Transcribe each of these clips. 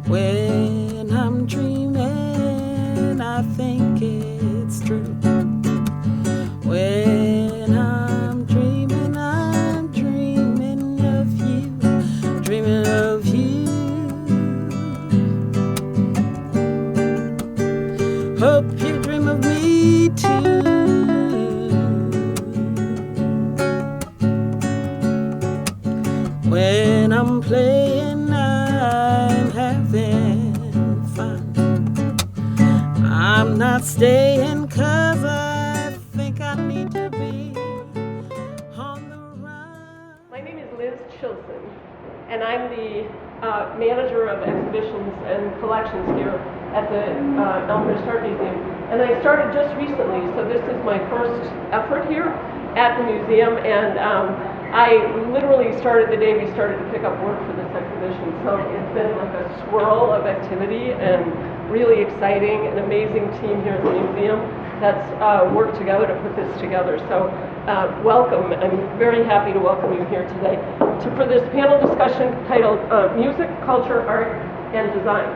When I'm dreaming, I think it's true. When I'm dreaming of you, dreaming of you. Hope you dream of me too. When I'm playing, I'm having fun. I'm not staying 'cause I think I need to be on the run. My name is Liz Chilson, and I'm the manager of exhibitions and collections here at the Elmhurst Art Museum. And I started just recently, so this is my first effort here at the museum, and I literally started the day we started to pick up work for this exhibition. So it's been like a swirl of activity and really exciting, an amazing team here at the museum that's worked together to put this together. So welcome. I'm very happy to welcome you here today for this panel discussion titled Music, Culture, Art, and Design.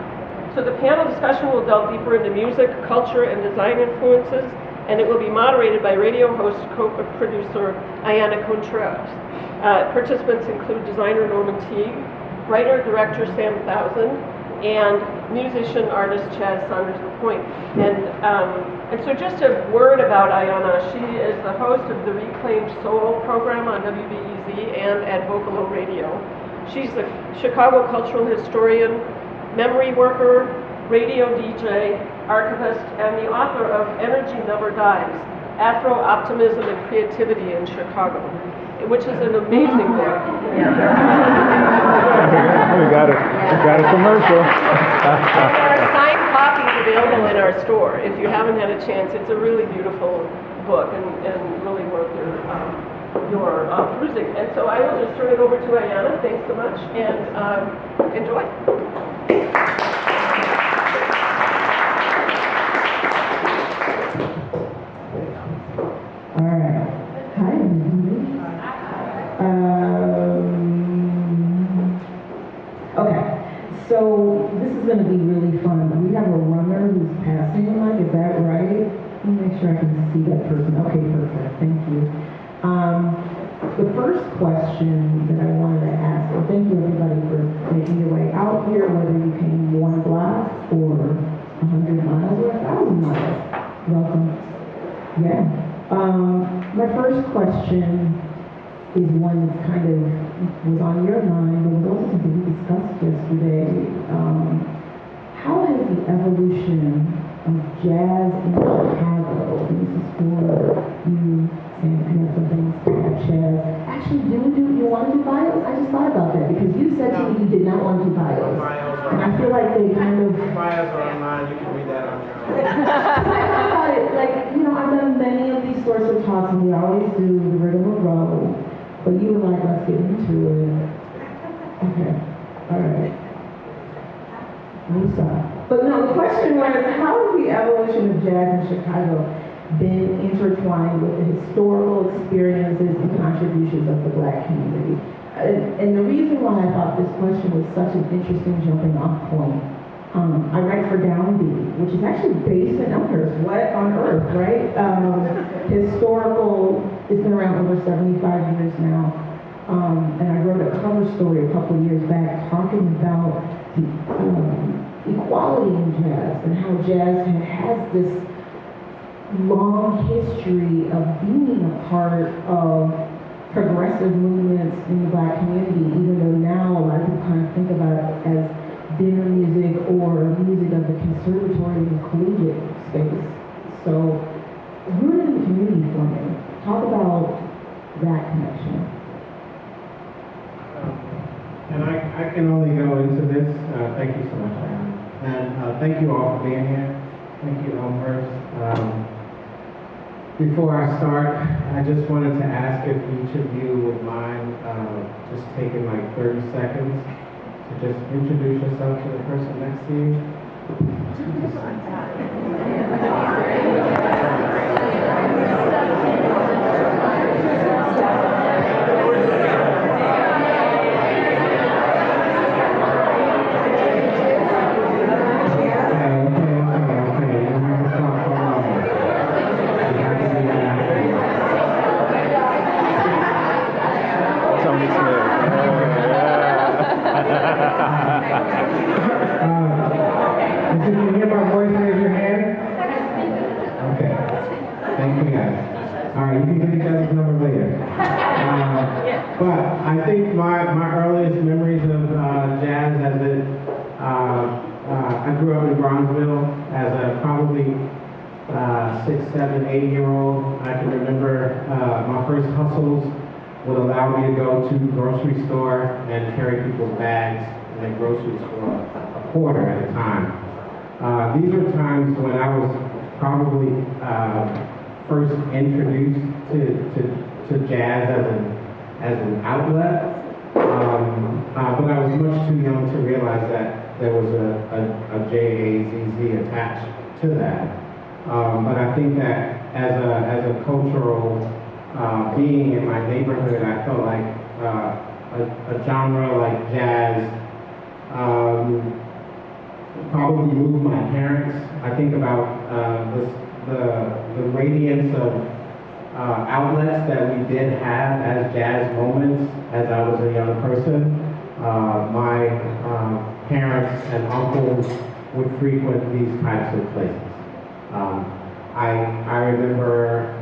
So the panel discussion will delve deeper into music, culture, and design influences, and it will be moderated by radio host, co-producer Ayana Contreras. Participants include designer Norman Teague, writer-director Sam Thousand, and musician-artist Chaz Sanders-La Pointe. And so just a word about Ayana. She is the host of the Reclaimed Soul program on WBEZ and at Vocalo Radio. She's the Chicago cultural historian, memory worker, radio DJ, archivist, and the author of Energy Never Dies, Afro-Optimism and Creativity in Chicago, which is an amazing book. We got a commercial. There are signed copies available in our store. If you haven't had a chance, it's a really beautiful book and really worth your perusing. And so I will just turn it over to Ayana. Thanks so much, and enjoy. All right. Hi, everybody. Okay, so this is going to be really fun. We have a runner who's passing the mic. Is that right? Let me make sure I can see that person. Okay, perfect. Thank you. The first question that I wanted to ask, well, thank you everybody for making your way out here, whether you came 1 block or 100 miles or 1,000 miles. Welcome. Yeah. My first question is one that kind of was on your mind, but was also something we discussed yesterday. How has the evolution of jazz in Chicago, and this is for you, and you have some things to have Chaz. Actually, you want to do bios? I just thought about that because you said to me you did not want to do bios. And I feel like they kind of... Bios are online, you can read that on your own. I thought about it, like, I've done many of these sorts of talks, and we always do the rhythm of row, but you were like, let's get into it. Okay, all right. I'm sorry. But no, the question was, how has the evolution of jazz in Chicago been intertwined with the historical experiences and contributions of the Black community? And the reason why I thought this question was such an interesting jumping off point, I write for Downbeat, which is actually based in Elmhurst. What on earth, right? Historical, it's been around over 75 years now. And I wrote a cover story a couple of years back talking about the equality in jazz and how jazz has this long history of being a part of progressive movements in the Black community, even though now a lot of people kind of think about it as dinner music or music of the conservatory and collegiate space. So, rooted in community forming. Talk about that connection. And I can only go into this. Thank you so much, Ayana. And thank you all for being here. Thank you, Elmhurst. Before I start, I just wanted to ask if each of you would mind just taking like 30 seconds to just introduce yourself to the person next to you. All right, you can get each other's number later. But I think my earliest memories of jazz as I grew up in Bronzeville as a probably 6, 7, 8-year-old. I can remember my first hustles would allow me to go to the grocery store and carry people's bags and groceries for a quarter at a time. These were times when I was probably first introduced to jazz as an outlet, but I was much too young to realize that there was a J-A-Z-Z attached to that. But I think that as a cultural being in my neighborhood, I felt like a genre like jazz probably moved my parents. I think about the radiance of outlets that we did have as jazz moments as I was a young person. My parents and uncles would frequent these types of places. I remember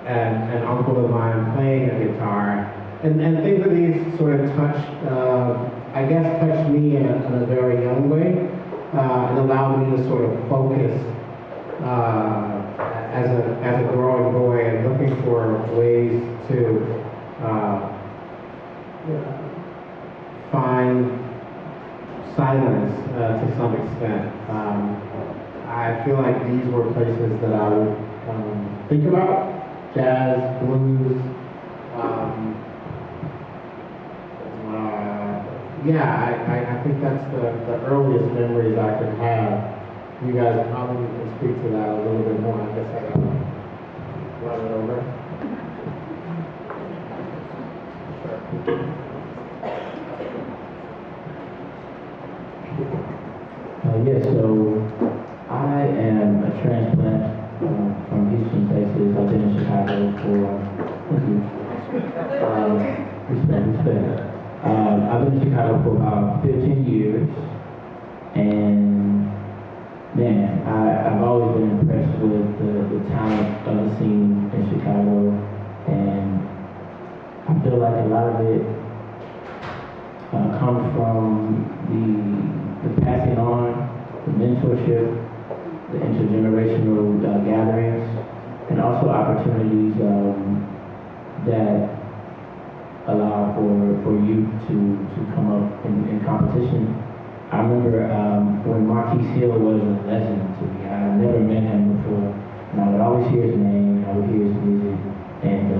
an uncle of mine playing a guitar, and things of these sort of touched me in a very young way, and allowed me to sort of focus as a growing boy and looking for ways to find silence to some extent. I feel like these were places that I would think about: jazz, blues. I think that's the earliest memories I could have. You guys probably can speak to that a little bit more. I guess I gotta run it over. Yes, so I am a transplant from Houston, Texas. I've been in Chicago for, thank you. Respect. I've been in Chicago for about 15 years, and man, I've always been impressed with the talent of the scene in Chicago, and I feel like a lot of it comes from the passing on, the mentorship, the intergenerational gatherings, and also opportunities that allow for youth to come up in competition. I remember when Marquise Hill was a legend to me. I never met him before, and I would always hear his name, I would hear his music, and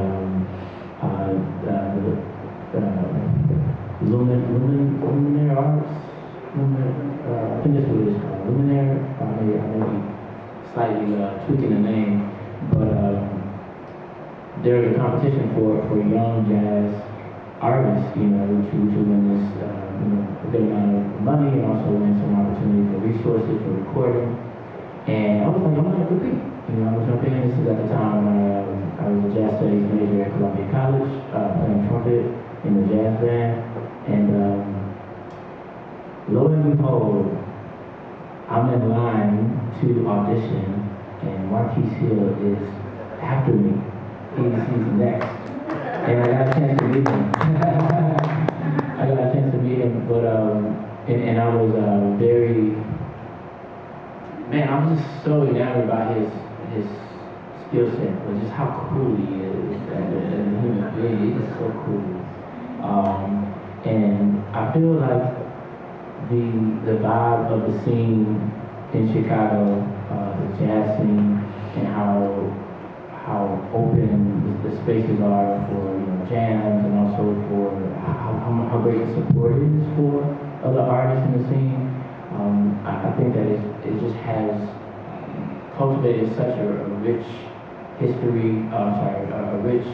Luminaire Arts, I think that's what it is called, Luminaire. I may be slightly tweaking the name, but there was a competition for young jazz artists, to win this, a good amount of money, and also win some opportunity for resources for recording. And I was like, I'm gonna compete. I was jumping in. This is at the time I was a jazz studies major at Columbia College, playing trumpet in the jazz band. And lo and behold, I'm in line to audition, and Marquise Hill is after me. He's next. And I got a chance to meet him. But and I was very, man, I was just so enamored by his skill set, but just how cool he is as a human being. He's just so cool. And I feel like the vibe of the scene in Chicago, the jazz scene, and how open the spaces are for jams, and also for how great the support is for other artists in the scene. I think that it just has cultivated such a rich history, a rich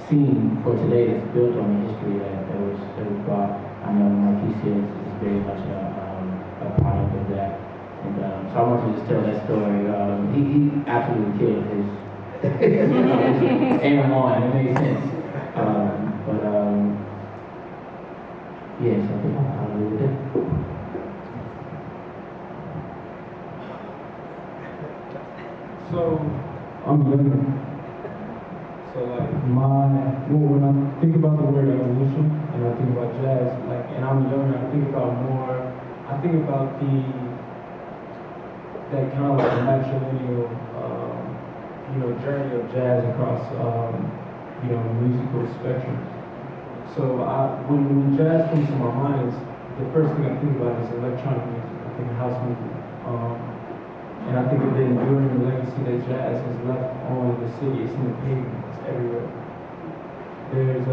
scene for today that's built on the history that was brought. I know Marquise is very much a product of that. And so I want to just tell that story. He absolutely killed his aim on, it made sense. Yes, I think I'll leave it there. So, I'm younger. So like when I think about the word evolution and I think about jazz, like, and I'm younger, I think about that kind of like matrilineal, journey of jazz across, musical spectrums. So when jazz comes to my mind, the first thing I think about is electronic music. I think of house music. And I think of the enduring legacy that jazz has left on the city. It's in the pavement, it's everywhere. There's,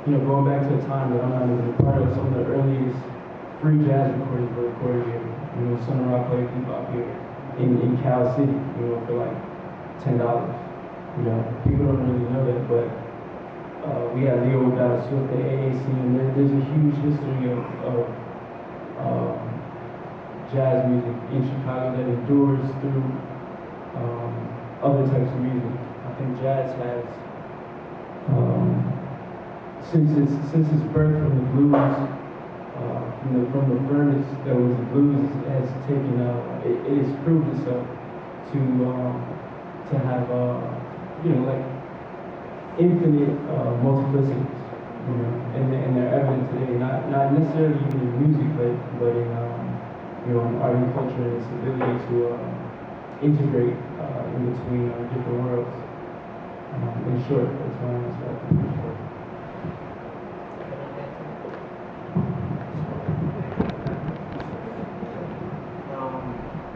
going back to a time that I'm not even a part of, some of the earliest free jazz recordings were recorded here. Sun Rock played bebop here in Cal City, for like $10. People don't really know that, but we had Leo Dallas with the AAC, and there's a huge history of jazz music in Chicago that endures through other types of music. I think jazz has, since its birth from the blues, from the furnace that was the blues, has taken it has proved itself to have like infinite multiplicities, and they're evident today, not necessarily even in music, but in art and culture and its ability to integrate in between different worlds. In short, that's my answer.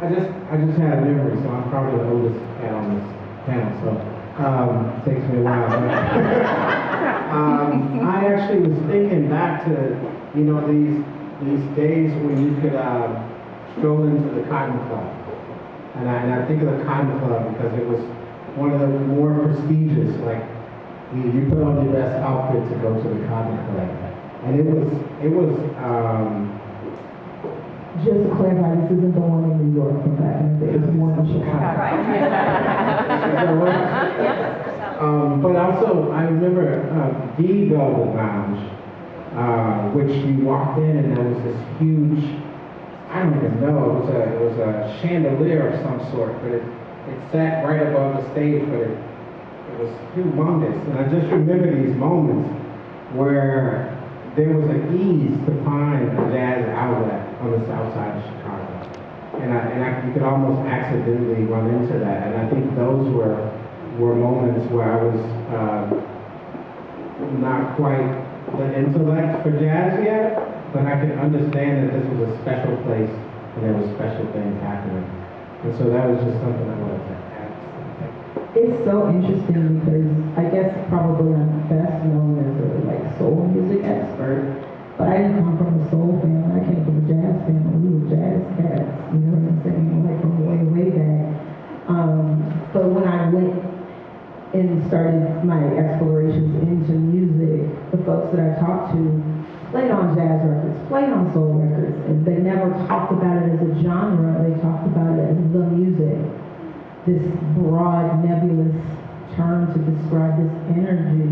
I just had a memory, so I'm probably the oldest cat on this panel, so takes me a while. But, I actually was thinking back to these days when you could stroll into the Cotton Club, and I think of the Cotton Club because it was one of the more prestigious. Like you put on your best outfit to go to the Cotton Club, and it was. Just to clarify, this isn't the one in New York, in fact, it's the one in Chicago. But also, I remember the Velvet Lounge, which you walked in and there was this huge, I don't even know, it was a chandelier of some sort, but it sat right above the stage, but it was humongous. And I just remember these moments where there was an ease to find a jazz outlet on the south side of Chicago. And you could almost accidentally run into that. And I think those were moments where I was not quite the intellect for jazz yet, but I could understand that this was a special place and there were special things happening. And so that was just something I wanted to add. It's so interesting because I guess probably I'm best known as a soul music expert, but I didn't come from a soul family. I came from a jazz family. We were jazz cats, you know what I'm saying? Like from way back. But when I went and started my explorations into music, the folks that I talked to played on jazz records, played on soul records, and they never talked about it as a genre. They talked about it as the music. This broad, nebulous term to describe this energy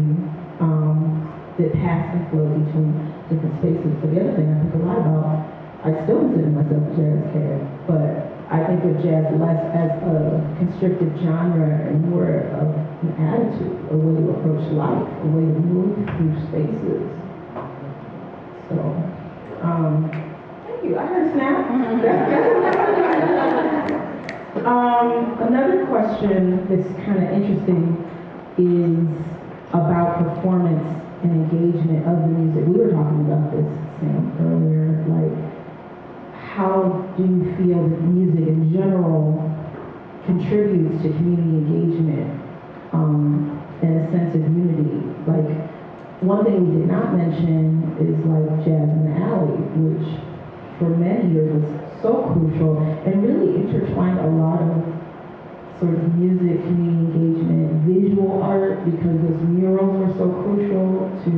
that passes and flows between different spaces. But the other thing I think a lot about, I still consider myself a jazz cat, but I think of jazz less as a constricted genre and more of an attitude, a way to approach life, a way to move through spaces. So, thank you. I heard a snap. Another question that's kind of interesting is about performance and engagement of the music. We were talking about this, Sam, earlier. Like, how do you feel that music in general contributes to community engagement and a sense of unity? Like, one thing we did not mention is like Jazz in the Alley, which for many years was so crucial and really intertwined a lot of sort of music, community engagement, visual art, because those murals were so crucial to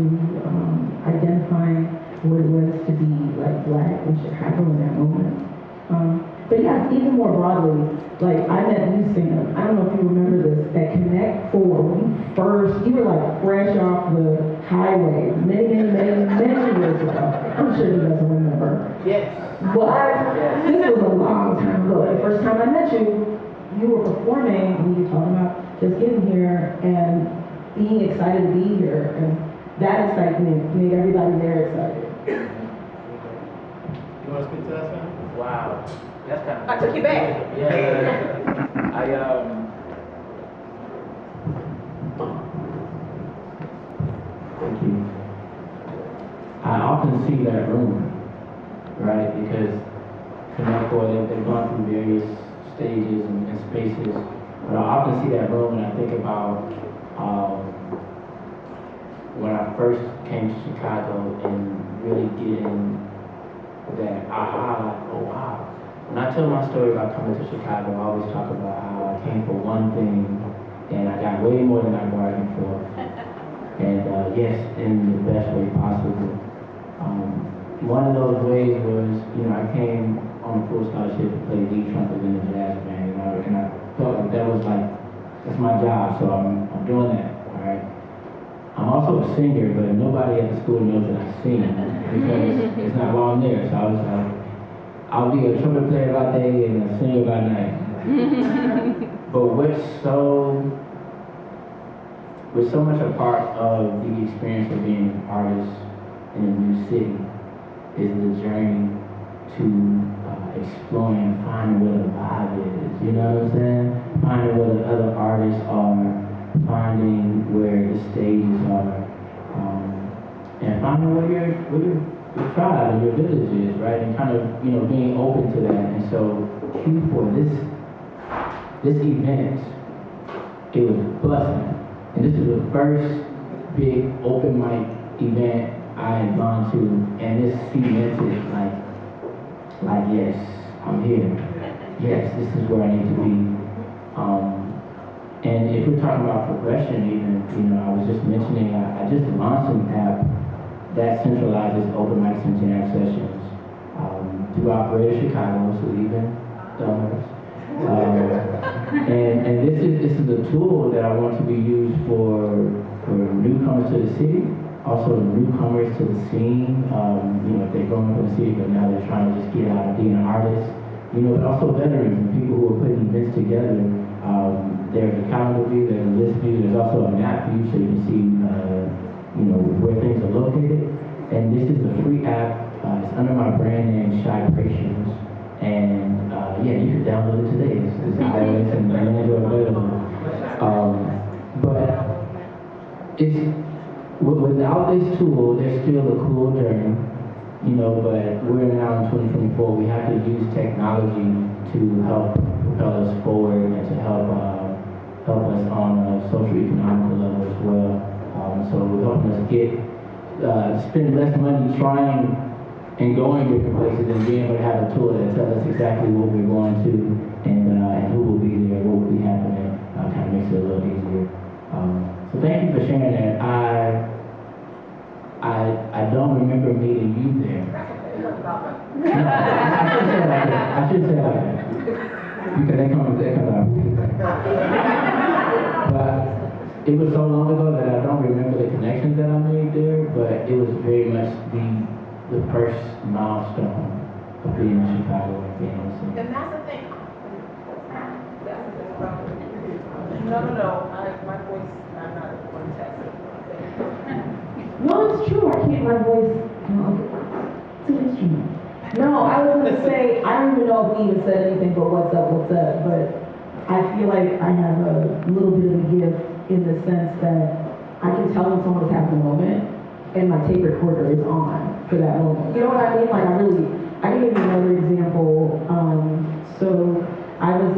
identifying what it was to be like Black in Chicago in that moment. But yeah, even more broadly, like I met you, Sam, I don't know if you remember this, at Connect 4, when you were like fresh off the highway many years ago. I'm sure he doesn't remember. Yes. But this was a long time ago. The first time I met you, you were performing, and you were talking about just getting here and being excited to be here, and that excitement made everybody there excited. You want to speak to that, Sam? Wow. That's kind of. I took you back. Yeah. Thank you. I often see that room, right? Because they've gone through various stages and spaces. But I often see that room and I think about when I first came to Chicago and really getting that aha, like, oh wow. When I tell my story about coming to Chicago, I always talk about how I came for one thing and I got way more than I bargained for. And yes, in the best way possible. One of those ways was, I came on a full scholarship to play lead trumpet in the jazz band, and I felt like that's my job, so I'm doing that, all right? I'm also a singer, but nobody at the school knows that I sing because it's not while I'm there, so I was like, I'll be a trumpet player by day and a singer by night. But what's so much a part of the experience of being an artist in a new city is the journey to exploring and finding where the vibe is, you know what I'm saying? Finding where the other artists are, finding where the stages are, and finding where your tribe and your village is, right? And kind of, being open to that. And so, for this event, it was busting. And this is the first big open mic event I had gone to, and this cemented like yes, I'm here. Yes, this is where I need to be. And if we're talking about progression, even, I was just mentioning, I just launched an app that centralizes open mics and jam sessions throughout Greater Chicago, so even Elmhurst. And this is a tool that I want to be used for newcomers to the city, also newcomers to the scene. If they're growing up in the city, but now they're trying to just get out and be an artist. But also veterans and people who are putting events together. There's a calendar view, there's a list view, there's also a map view so you can see, where things are located. And this is a free app. It's under my brand name, Shybrations. And you can download it today. It's iOS and Android available. But without this tool, there's still a cool journey, but we're now in 2024. We have to use technology to help propel us forward and to help us on a socio-economical level as well. So we're helping us spend less money trying and going different places and being able to have a tool that tells us exactly what we're going to and who will be there, what will be happening. Kind of makes it a little easier. So thank you for sharing that. I don't remember meeting you there. No, I shouldn't say like that. Because they come out. But it was so long ago that I don't remember the connections that I made there, but it was very much the first milestone of being in Chicago and being in the city. And that's the thing. No. My voice, I'm not one text. No, it's true. I can't. My voice. It's an instrument. No, I was gonna say I don't even know if we even said anything but what's up. But I feel like I have a little bit of a gift in the sense that I can tell when someone's having a moment, and my tape recorder is on for that moment. You know what I mean? Like I can give you another example. So I was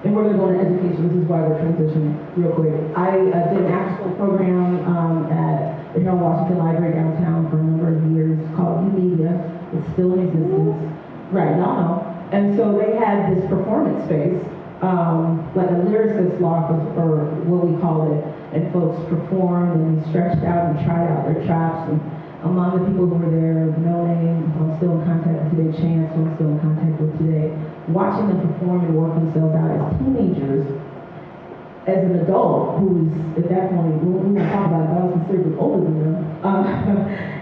and we're going to go into education. This is why we're transitioning real quick. I did an after-school program at the Harold Washington Library downtown for a number of years called U-Media. It's still in existence. Right, y'all know. And so they had this performance space, like a lyricist loft, or what we call it, and folks performed and stretched out and tried out their chops. And among the people who were there, No Name, I'm still in contact with today, Chance, who I'm still in contact with today, watching them perform and work themselves out as teenagers, as an adult who's at that point, we won't talk about it, but I was considerably older than them.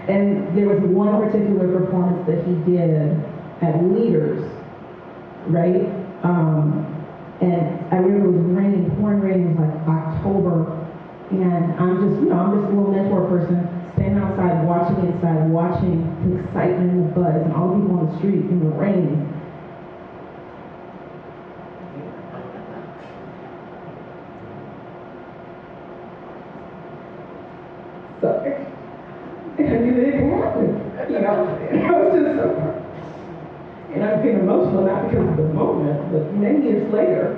And there was one particular performance that he did at Leaders, right? And I remember it was raining, pouring rain, it was like October, and I'm just a little mentor person, standing outside, watching inside, watching the excitement and the buzz, and all the people on the street in the rain. So, and I knew that it could happen, and I was just so, and I'm getting emotional, not because of the moment, but many years later,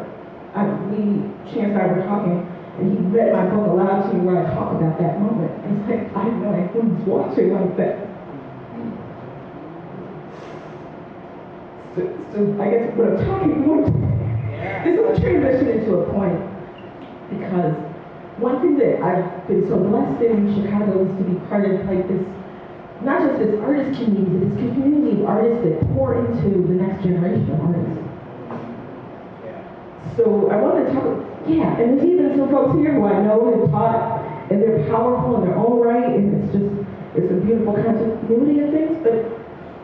Chance and I were talking, and he read my book aloud to me where I talk about that moment. And it's like, I know I was watching like that. So I guess what I'm talking about, this is a transition into a point, because one thing that I've been so blessed in Chicago is to be part of like this, not just this artist community, but this community of artists that pour into the next generation of artists. So I want to talk, and there's even some folks here who I know have taught, and they're powerful in their own right, and it's a beautiful continuity of things, but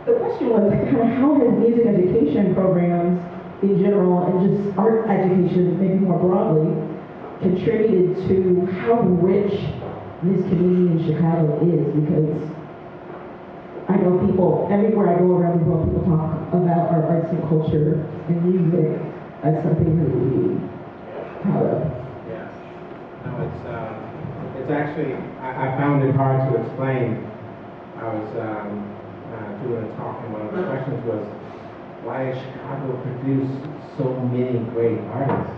the question was kind of how has music education programs in general, and just art education maybe more broadly, contributed to how rich this community in Chicago is, because I know people, everywhere I go around the world, people talk about our arts and culture and music as something that we proud of. Yeah. No, it's actually, I found it hard to explain. I was doing a talk, and one of the questions was, why has Chicago produced so many great artists?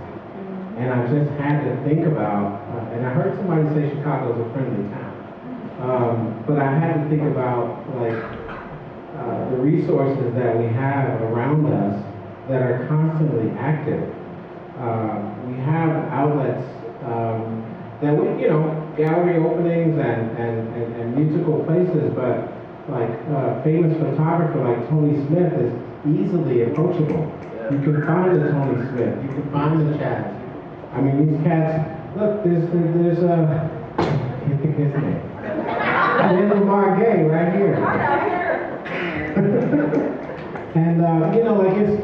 And I just had to think about, and I heard somebody say Chicago's a friendly town. But I had to think about, like, the resources that we have around us that are constantly active. We have outlets that we, gallery openings and musical places, but like famous photographer like Tony Smith is easily approachable. You can find a Tony Smith, you can find the Chaz. I mean, these cats, look, there's I can't think his name. There's Lamar Gay right here. And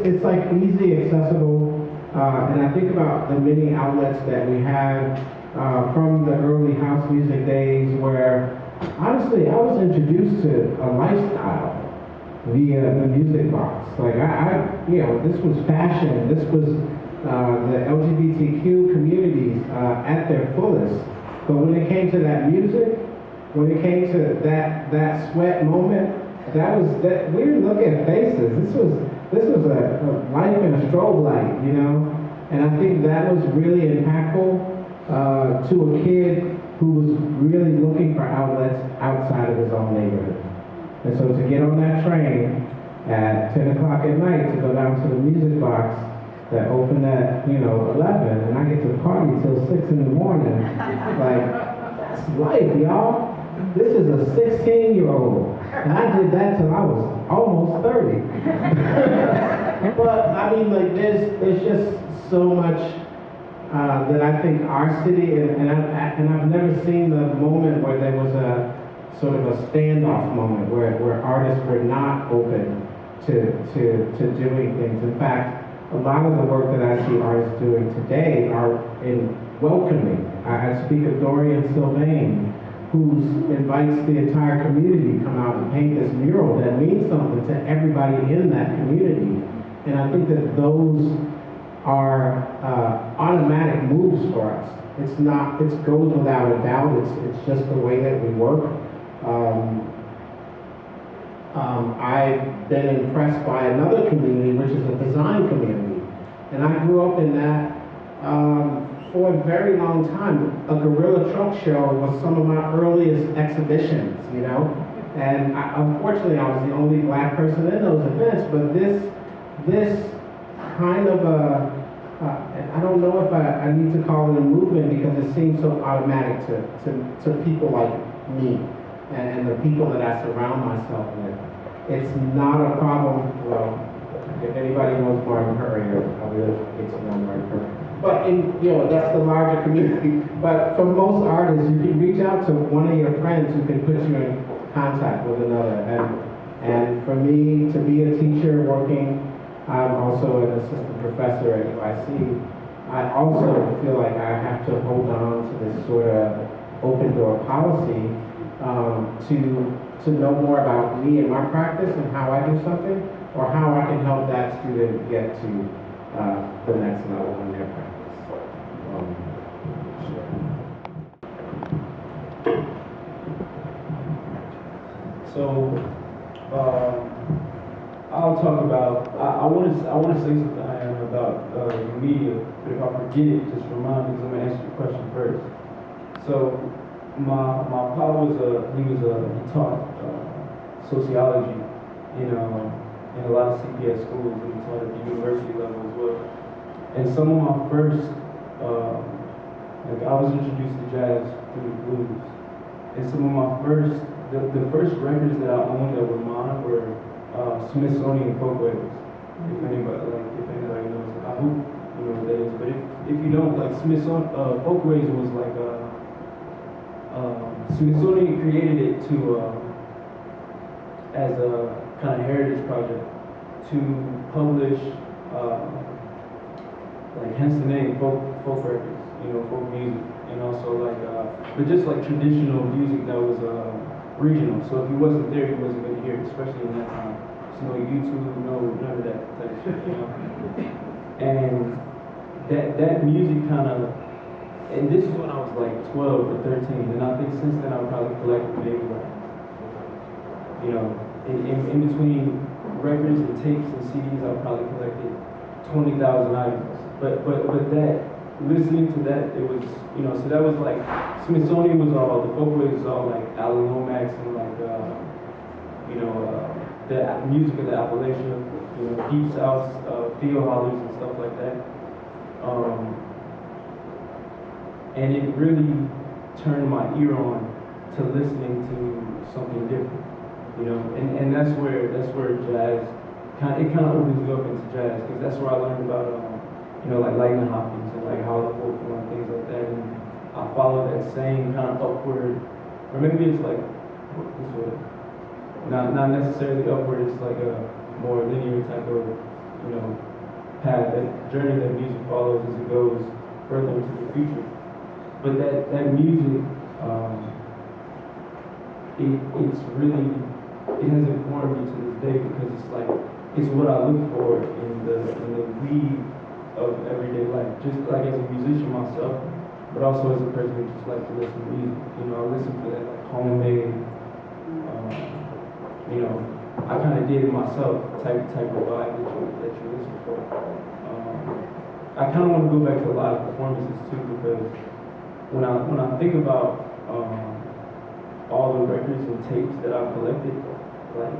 it's like easy accessible, and I think about the many outlets that we had from the early house music days, where honestly I was introduced to a lifestyle via the music box. Like this was fashion, this was the LGBTQ communities at their fullest. But when it came to that music, when it came to that sweat moment, that we were looking at faces. This was a life in a strobe light, and I think that was really impactful to a kid who was really looking for outlets outside of his own neighborhood. And so to get on that train at 10 o'clock at night to go down to the music box that opened at 11, and I get to party till 6 in the morning, like, that's life, y'all. This is a 16-year-old, and I did that till I was almost 30. But I mean, like, there's just so much that I think our city, and I've never seen the moment where there was a sort of a standoff moment where artists were not open to doing things. In fact, a lot of the work that I see artists doing today are in welcoming. I speak of Dorian Sylvain, who invites the entire community to come out and paint this mural that means something to everybody in that community. And I think that those are automatic moves for us. It goes without a doubt. It's just the way that we work. I've been impressed by another community, which is a design community. And I grew up in that for a very long time. A Gorilla Truck Show was some of my earliest exhibitions, And unfortunately, I was the only black person in those events, but this kind of I don't know if I need to call it a movement, because it seems so automatic to people like me and the people that I surround myself with. It's not a problem. Well, if anybody knows Martin Currier, I really get to know Martin Currier. But that's the larger community. But for most artists, you can reach out to one of your friends who can put you in contact with another. And for me to be a teacher working I'm also an assistant professor at UIC. I also feel like I have to hold on to this sort of open door policy to know more about me and my practice and how I do something, or how I can help that student get to the next level in their practice. So, I'll talk about. I want to say something, Ayana, about media. But if I forget it, just remind me. 'Cause I'm gonna answer your question first. So, my papa he taught sociology in a lot of CPS schools, and he taught at the university level as well. And some of my first, like I was introduced to jazz through the blues, and some of my first, the first records that I owned that were mine were Smithsonian folkways. If anybody knows, I hope you know what that is. But if you don't, like Smithsonian folkways was like Smithsonian created it to as a kind of heritage project to publish like hence the name folk records, folk music, and also like but just like traditional music that was regional. So if you wasn't there, you wasn't gonna hear it, especially in that time. So no YouTube, no none of that type of shit, And that music kind of, and this is when I was like 12 or 13, and I think since then I've probably collected maybe like, in between records and tapes and CDs, I've probably collected 20,000 items. But that, listening to that, it was, so that was like, Smithsonian was all, the folkways was all like Alan Lomax and like, the music of the Appalachia, Deep South, field hollers and stuff like that. And it really turned my ear on to listening to something different, and that's where jazz kind of opens you up into jazz, because that's where I learned about like Lightning Hopkins and like Howlin' Wolf and things like that, and I followed that same kind of upward, or maybe it's like this way, not necessarily upward, it's like a more linear type of path, that journey that music follows as it goes further into the future. But that music, it's really, it has informed me to this day, because it's like, it's what I look for in the weave of everyday life, just like as a musician myself, but also as a person who just likes to listen to music. I listen to that like homemade, I kind of did it myself type of vibe that you listen for. I kind of want to go back to a lot of performances too, because when I think about all the records and tapes that I've collected, like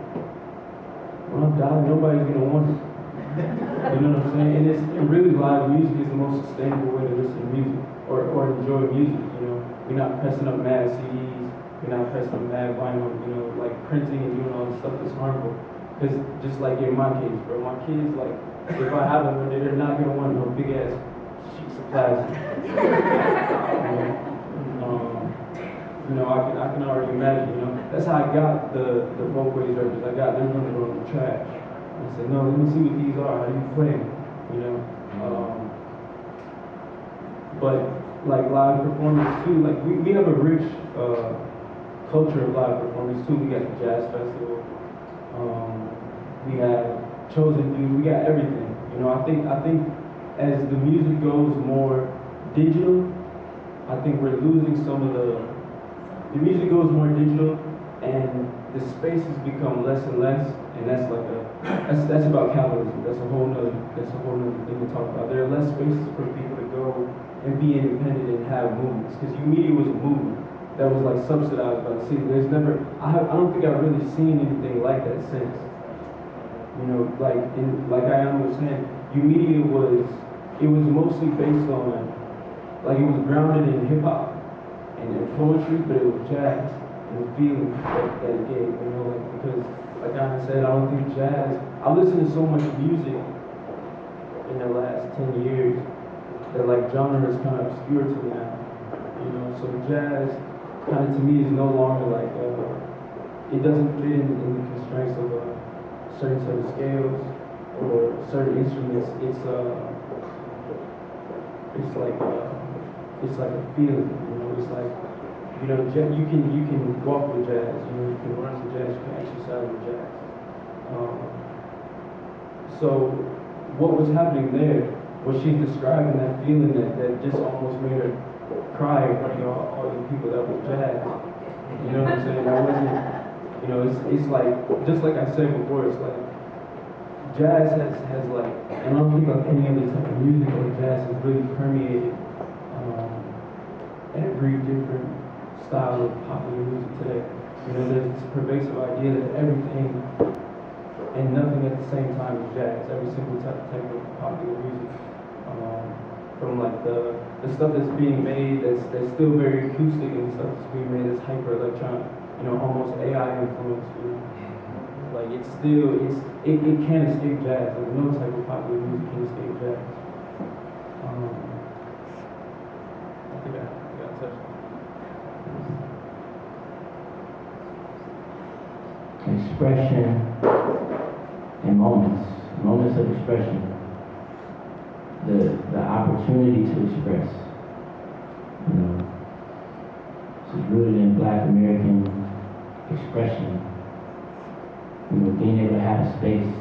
when I die, nobody's gonna want it. You know what I'm saying? And really live music is the most sustainable way to listen to music or enjoy music. We're not pressing up mad CDs, we're not pressing up mad vinyl. Like printing and doing all this stuff is harmful. Because just like in my case, bro, my kids, like if I have them, they're not gonna want no big ass sheets of plastic. I can already imagine, that's how I got the folkways records. I got them running on the track. I said, no, let me see what these are. How do you play them? But like live performance too, like we have a rich culture of live performance too. We got the jazz festival. We have chosen few. We got everything. I think as the music goes more digital, I think we're losing some of the music goes more digital, and the spaces become less and less, and that's about capitalism. That's a whole nother thing to talk about. There are less spaces for people to go and be independent and have movements, because media was a movement that was like subsidized by the city. There's never, I don't think I've really seen anything like that since. Like Ayana was saying, media was mostly based on, like, it was grounded in hip hop and in poetry, but it was jazz and the feeling that it gave, because like I said, I don't think jazz, I listen to so much music in the last 10 years that like genre is kind of obscure to me now, so jazz kind of to me is no longer like, it doesn't fit in the constraints of a certain set of scales, or certain instruments, it's like a feeling, you know. It's like, you know, you can walk with jazz, you know, you can run with jazz, you can exercise with jazz. So what was happening there was she's describing that feeling that just almost made her cry in front of all the people that was jazz. You know what I'm saying? That wasn't, you know, it's like, just like I said before, it's like jazz has like, and I don't think like any other type of music like jazz has really permeated every different style of popular music today. You know, there's this pervasive idea that everything and nothing at the same time is jazz. Every single type of popular music, from like the stuff that's being made that's still very acoustic, and the stuff that's being made that's hyper electronic. You know, almost AI influenced. You know, like it can't escape jazz. Like no type of popular music can escape jazz. I think I got touched. Expression and moments of expression, the opportunity to express. You know, this is rooted in Black American expression. You know, being able to have a space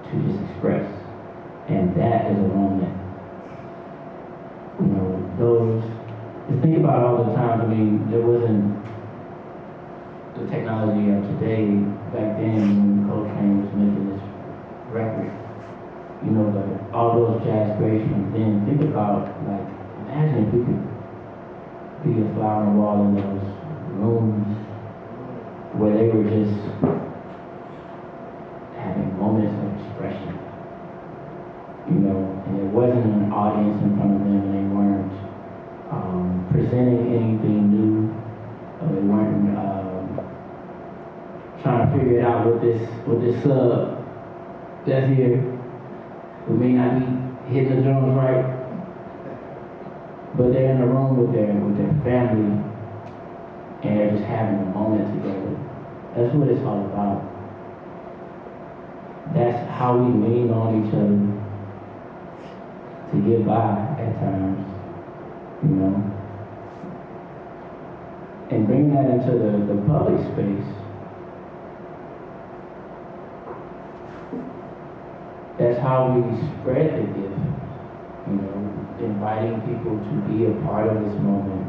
to just express, and that is a moment. You know, just think about all the times. I mean, there wasn't the technology of today. Back then, when Coltrane was making this record, you know, all those jazz greats from then. Think about, like, imagine if we could be a fly on the wall in those rooms where they were just having moments of expression, you know, and there wasn't an audience in front of them, and they weren't presenting anything new, or they weren't trying to figure it out with this sub that's here, who may not be hitting the drums right, but they're in the room with their family, and they're just having a moment together. That's what it's all about. That's how we lean on each other to get by at times, you know. And bringing that into the public space, that's how we spread the gift, you know, inviting people to be a part of this moment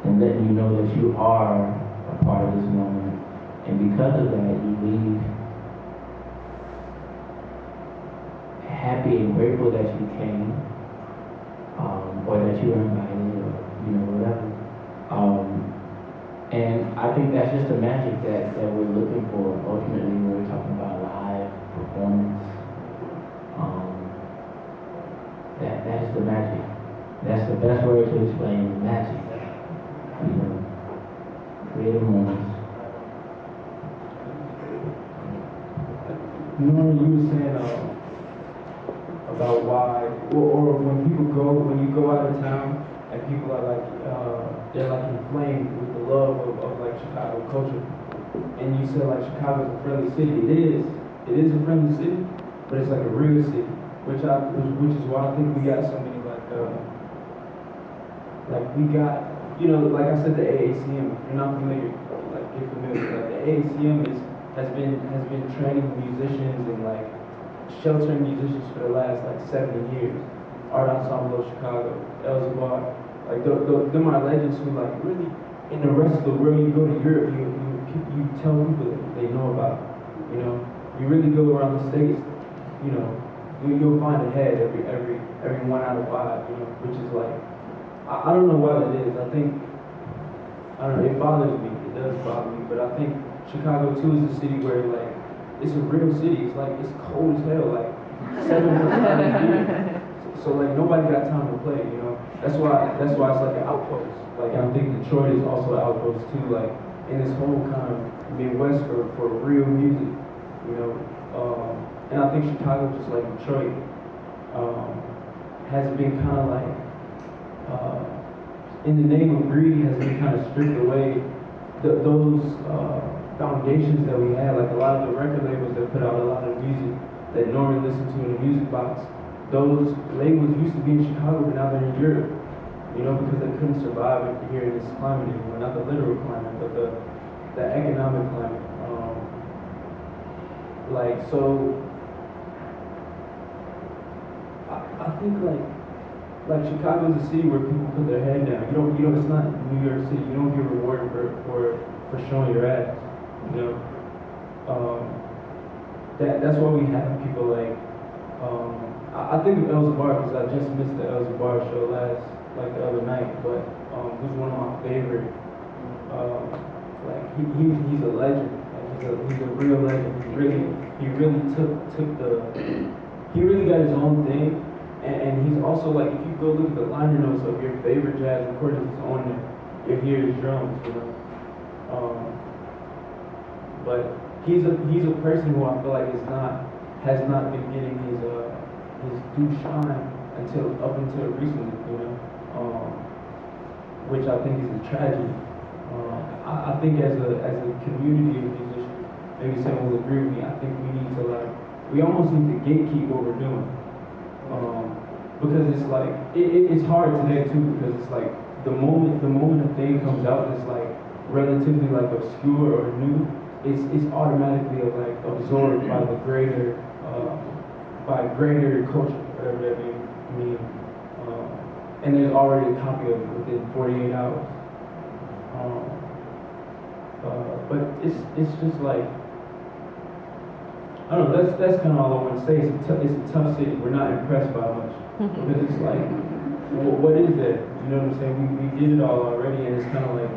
and letting you know that you are a part of this moment. And because of that, you leave happy and grateful that you came, or that you were invited, or, you know, whatever. And I think that's just the magic that we're looking for ultimately when we're talking about live performance. That is the magic. That's the best word to explain the magic. You know, creative moments. Norman, you were saying about why, or when you go out of town and people are like, they're like inflamed with the love of like Chicago culture, and you said like Chicago's a friendly city. It is a friendly city, but it's like a real city, which is why I think we got so many like we got, you know, like I said, the AACM. If you're not familiar, like get familiar. Like the AACM has been training musicians and like sheltering musicians for the last like 70 years. Art Ensemble of Chicago, Elzhar, like them are legends who like really in the rest of the world. You go to Europe, you tell people that they know about, you know. You really go around the States, you know, you'll find a head every 1 out of 5, you know, which is like, I don't know why that is. I don't know, it bothers me. It does bother me, but I think Chicago too is a city where like, it's a real city. It's like, it's cold as hell, like 7 months out of the year. So like, nobody got time to play, you know. That's why it's like an outpost. Like, I think Detroit is also an outpost too, like, in this whole kind of Midwest for real music, you know. And I think Chicago, just like Detroit, has been kind of like, in the name of greed, has been kind of stripped away those foundations that we had, like a lot of the record labels that put out a lot of music that Norman listened to in the music box, those labels used to be in Chicago, but now they're in Europe, you know, because they couldn't survive here in this climate anymore, not the literal climate, but the economic climate. So, I think like Chicago is a city where people put their head down. You know, it's not New York City. You don't get rewarded for showing your ass. You know, that's why we have people like. I think of Elmhurst because I just missed the Elmhurst show the other night, but who's one of my favorite. He's a legend. Like, he's a real legend. He really got his own thing. And he's also like, if you go look at the liner notes of your favorite jazz recordings, it's on there. You hear his drums, you know. But he's a person who I feel like has not been getting his due shine up until recently, you know. Which I think is a tragedy. I think as a community of musicians, maybe someone will agree with me. I think we almost need to gatekeep what we're doing. Because it's like it's hard today too, because it's like the moment a thing comes out that's like relatively like obscure or new, it's automatically like absorbed by the greater culture, whatever that may mean. And there's already a copy of it within 48 hours. But it's just like, I don't know, that's kind of all I want to say. It's a tough city. We're not impressed by much. Because it's like, what is that? You know what I'm saying? We did it all already, and it's kind of like,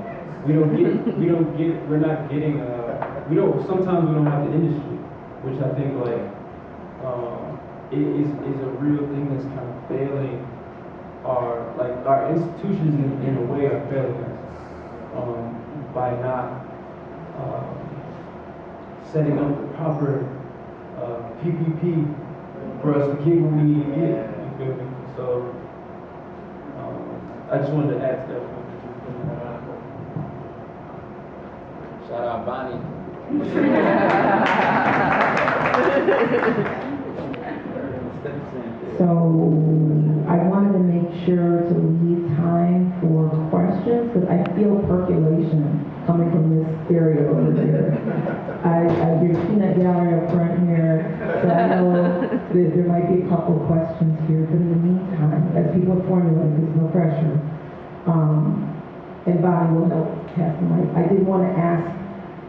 sometimes we don't have the industry, which I think like, is a real thing that's kind of failing our institutions in a way are failing us, by not, setting up the proper PPP for us to get what we need to get. You feel me? So I just wanted to add to that point. Shout out Bonnie. So I wanted to make sure to leave time for questions because I feel percolation coming from this area over here. I hear peanut gallery up front here, so I know that there might be a couple of questions here. But in the meantime, as people formulate, there's no pressure. And Bonnie will help pass the mic. I did want to ask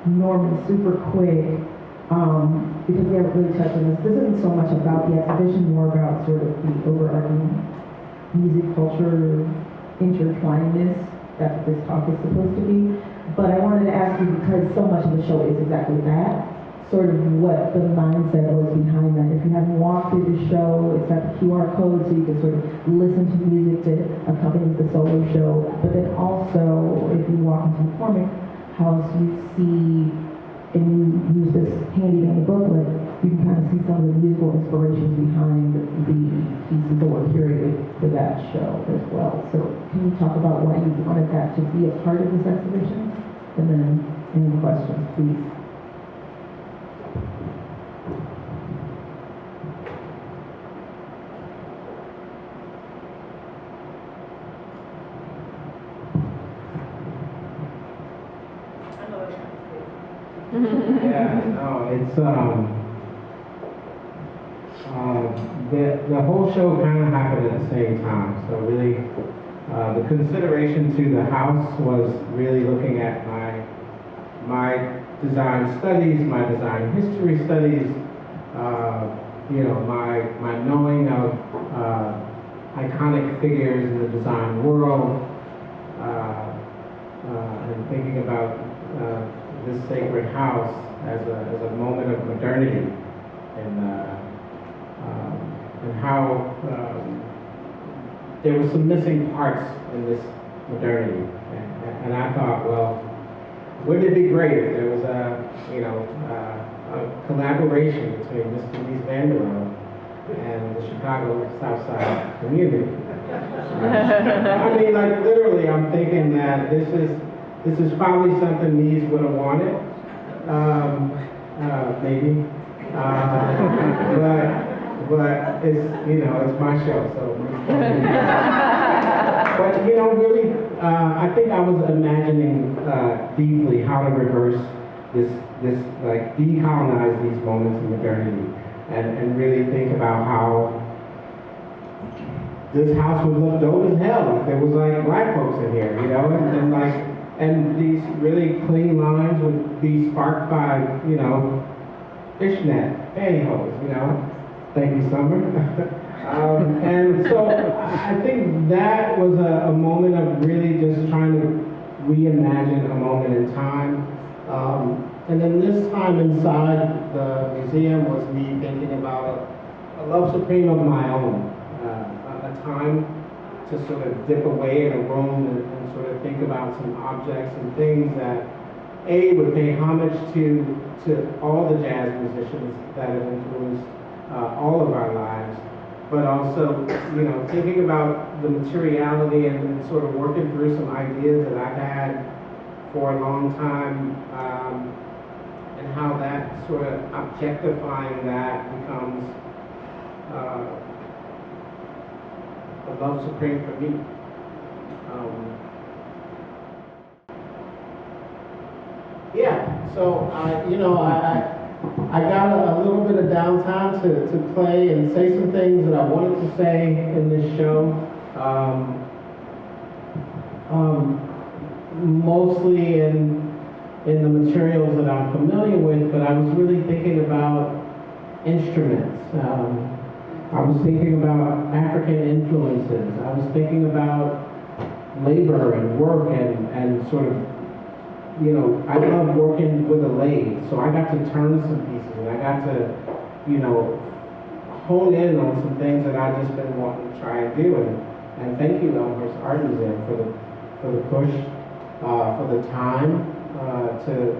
Norman super quick, because we haven't really touched on this. This isn't so much about the exhibition, more about sort of the overarching music culture intertwinedness that this talk is supposed to be. But I wanted to ask you, because so much of the show is exactly that, sort of what the mindset was behind that. If you haven't walked through the show, it's got the QR code so you can sort of listen to music that accompanies the solo show. But then also, if you walk into the performing house, you see, and you use this handy dandy booklet, you can kind of see some of the musical inspirations behind the pieces that were curated for that show as well. So can you talk about why you wanted that to be a part of this exhibition? And then any questions, please. Yeah, no, it's the whole show kind of happened at the same time. So really, the consideration to the house was really looking at my design studies, my design history studies, you know, my knowing of iconic figures in the design world, and thinking about this sacred house as a moment of modernity, and how there were some missing parts in this modernity, and I thought, well, wouldn't it be great if there was a collaboration between Mr. Lee Vanderbilt and the Chicago South Side community? I mean, like literally, I'm thinking that this is probably something Mies would have wanted, maybe. But it's, you know, it's my show, so. But, you know, really, I think I was imagining deeply how to reverse this, like, decolonize these moments in modernity, and really think about how this house would look dope as hell if there was, like, black folks in here, you know, and these really clean lines would be sparked by, you know, fishnet, pantyhose, you know. Thank you, Summer. And so I think that was a moment of really just trying to reimagine a moment in time. And then this time inside the museum was me thinking about a love supreme of my own, a time to sort of dip away in a room and sort of think about some objects and things that would pay homage to all the jazz musicians that have influenced all of our lives, but also, you know, thinking about the materiality and sort of working through some ideas that I've had for a long time, and how that sort of objectifying that becomes a love supreme for me. Yeah, so I got a little bit of downtime to play and say some things that I wanted to say in this show. Mostly in the materials that I'm familiar with, but I was really thinking about instruments. I was thinking about African influences. I was thinking about labor and work and sort of, you know, I love working with a lathe, so I got to turn some pieces, and I got to, you know, hone in on some things that I've just been wanting to try and do. And thank you, Elmhurst Art Museum, for the push, for the time to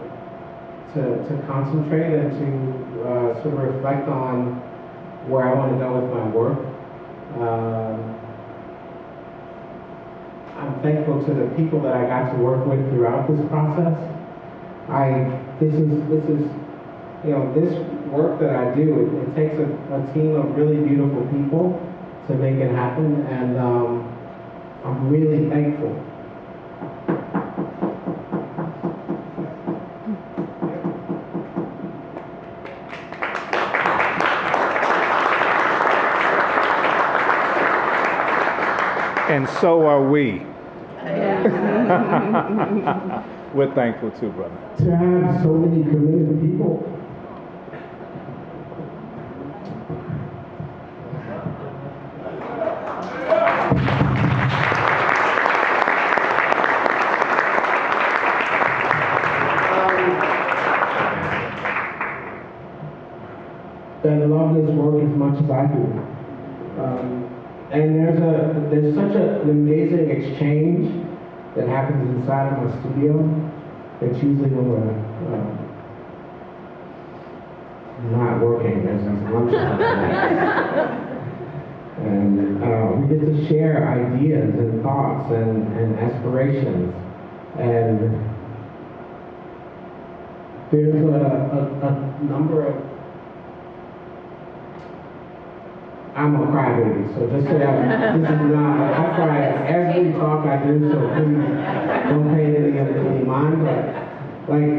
concentrate and to sort of reflect on where I want to go with my work. I'm thankful to the people that I got to work with throughout this process. This is, you know, this work that I do, it takes a team of really beautiful people to make it happen, and I'm really thankful. And so are we. We're thankful too, brother. To have so many committed people. That love this work as much as I do. And there's such an amazing exchange that happens inside of my studio. It's usually when we're not working, there's lunchtime. And we get to share ideas and thoughts and aspirations. And there's a number of, I'm a crybaby, so just so that this is not, I cry at every talk I do, so please don't pay any mind, but like,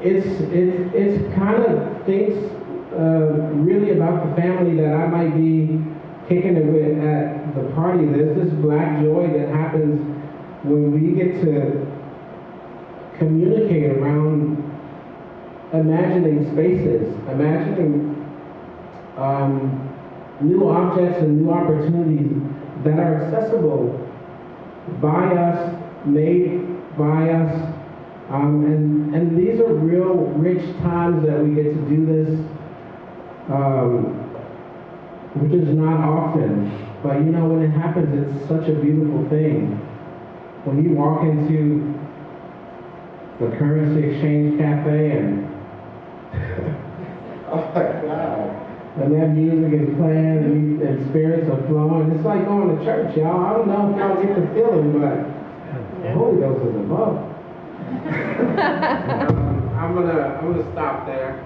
it's kind of things really about the family that I might be kicking it with at the party. There's this black joy that happens when we get to communicate around imagining spaces, imagining new objects and new opportunities that are accessible by us, made by us, and these are real rich times that we get to do this, which is not often, but you know, when it happens, it's such a beautiful thing. When you walk into the Currency Exchange Cafe and oh my God. And that music is playing and spirits are flowing. It's like going to church, y'all. I don't know if y'all get the feeling, but the Holy Ghost is above. I'm gonna stop there.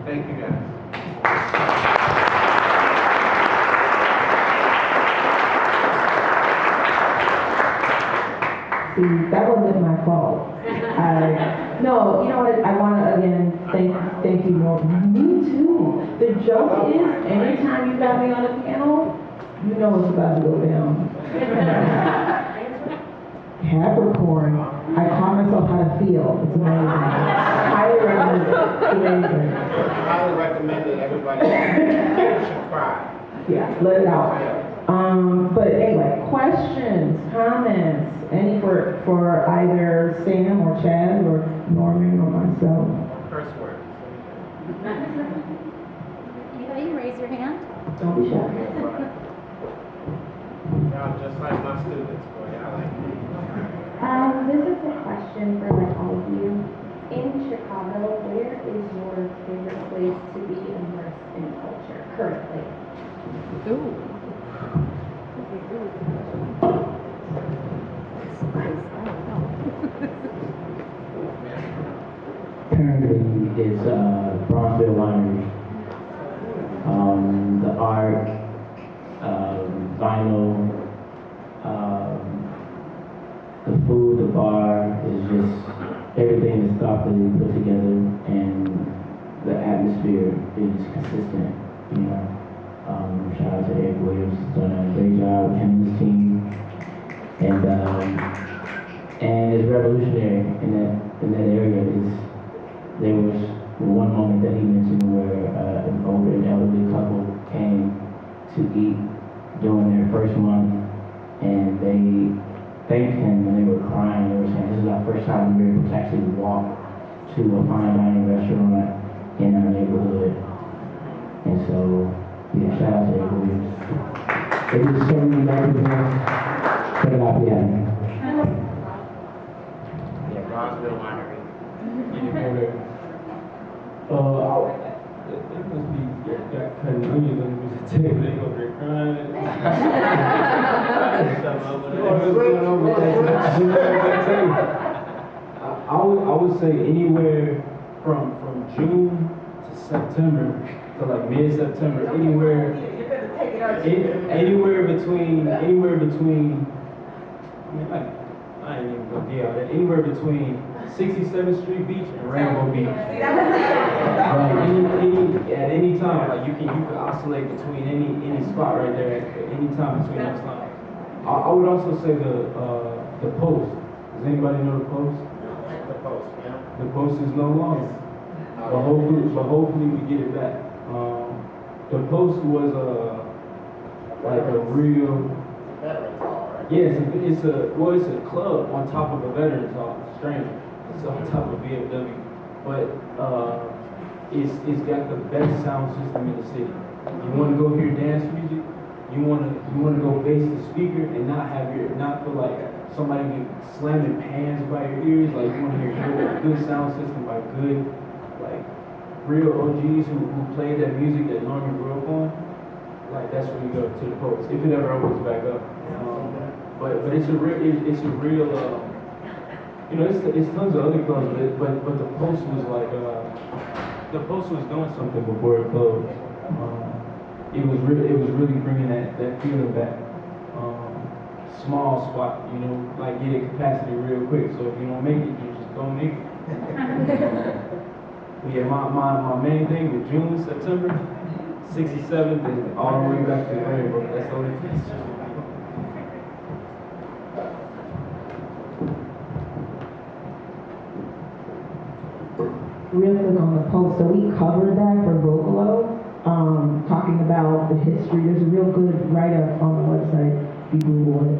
Thank you guys. See, that wasn't my fault. No, you know what? I want to again thank you, Norman. Me too. The joke is, anytime you got me on the piano, you know it's about to go down. Capricorn. I taught myself how to feel. It's amazing. Highly recommend it. It's amazing. Highly recommended. Everybody should cry. Yeah, let it out. But anyway, questions, comments, any for either Sam or Chaz or Norman or myself? Curse words. Anybody raise your hand? Don't be shy. Y'all just like my students, boy. Y'all like me. This is a question for like all of you. In Chicago, where is your favorite place to be immersed in culture currently? Ooh. Currently, it's Bronzeville Winery. The art, vinyl, the food, the bar is just everything is thoughtfully put together, and the atmosphere is consistent. You know, shout out to Eric Williams, he's done a great job with him and his team, and it's revolutionary in that area. There was one moment that he mentioned where an older and elderly couple came to eat during their first month, and they thanked him, and they were crying. They were saying, "This is our first time we were able to actually walk to a fine dining restaurant in our neighborhood." And so, yeah, shout out to everybody. It was so many people. Check it out, yeah. Yeah, Bronzeville Winery. It must be got cutting onions on the table. They over there crying. I would say anywhere from June to September to like mid-September, anywhere between. I mean, like, I ain't even gonna get out there. Anywhere between 67th Street Beach and Rainbow Beach. Like at any time, like you can oscillate between any spot right there at any time between those times. I would also say the Post. Does anybody know the Post? The Post, yeah. The Post is no longer, but hopefully we get it back. The Post was like a real. Veterans Hall, right? Yeah, it's a club on top of a veterans hall. Strange. It's on top of VFW, but it's got the best sound system in the city. You want to go hear dance music, you want to go face the speaker and not feel like somebody be slamming pans by your ears. Like you want to hear good sound system by good, like real OGs who played that music that Norman grew up on. Like that's when you go to the Post if it ever opens back up. But it's a real. You know, it's tons of other clubs, but the Post was like, the Post was doing something before it closed. It was really bringing that feeling back. Small spot, you know, like get at capacity real quick. So if you don't make it, you just don't make it. But yeah, my main thing with June, September, 67th, and all the way back to the rainbow. That's the only thing. Real quick on the Post, so we covered that for Vocalo, talking about the history. There's a real good write-up on the website, if you Google it,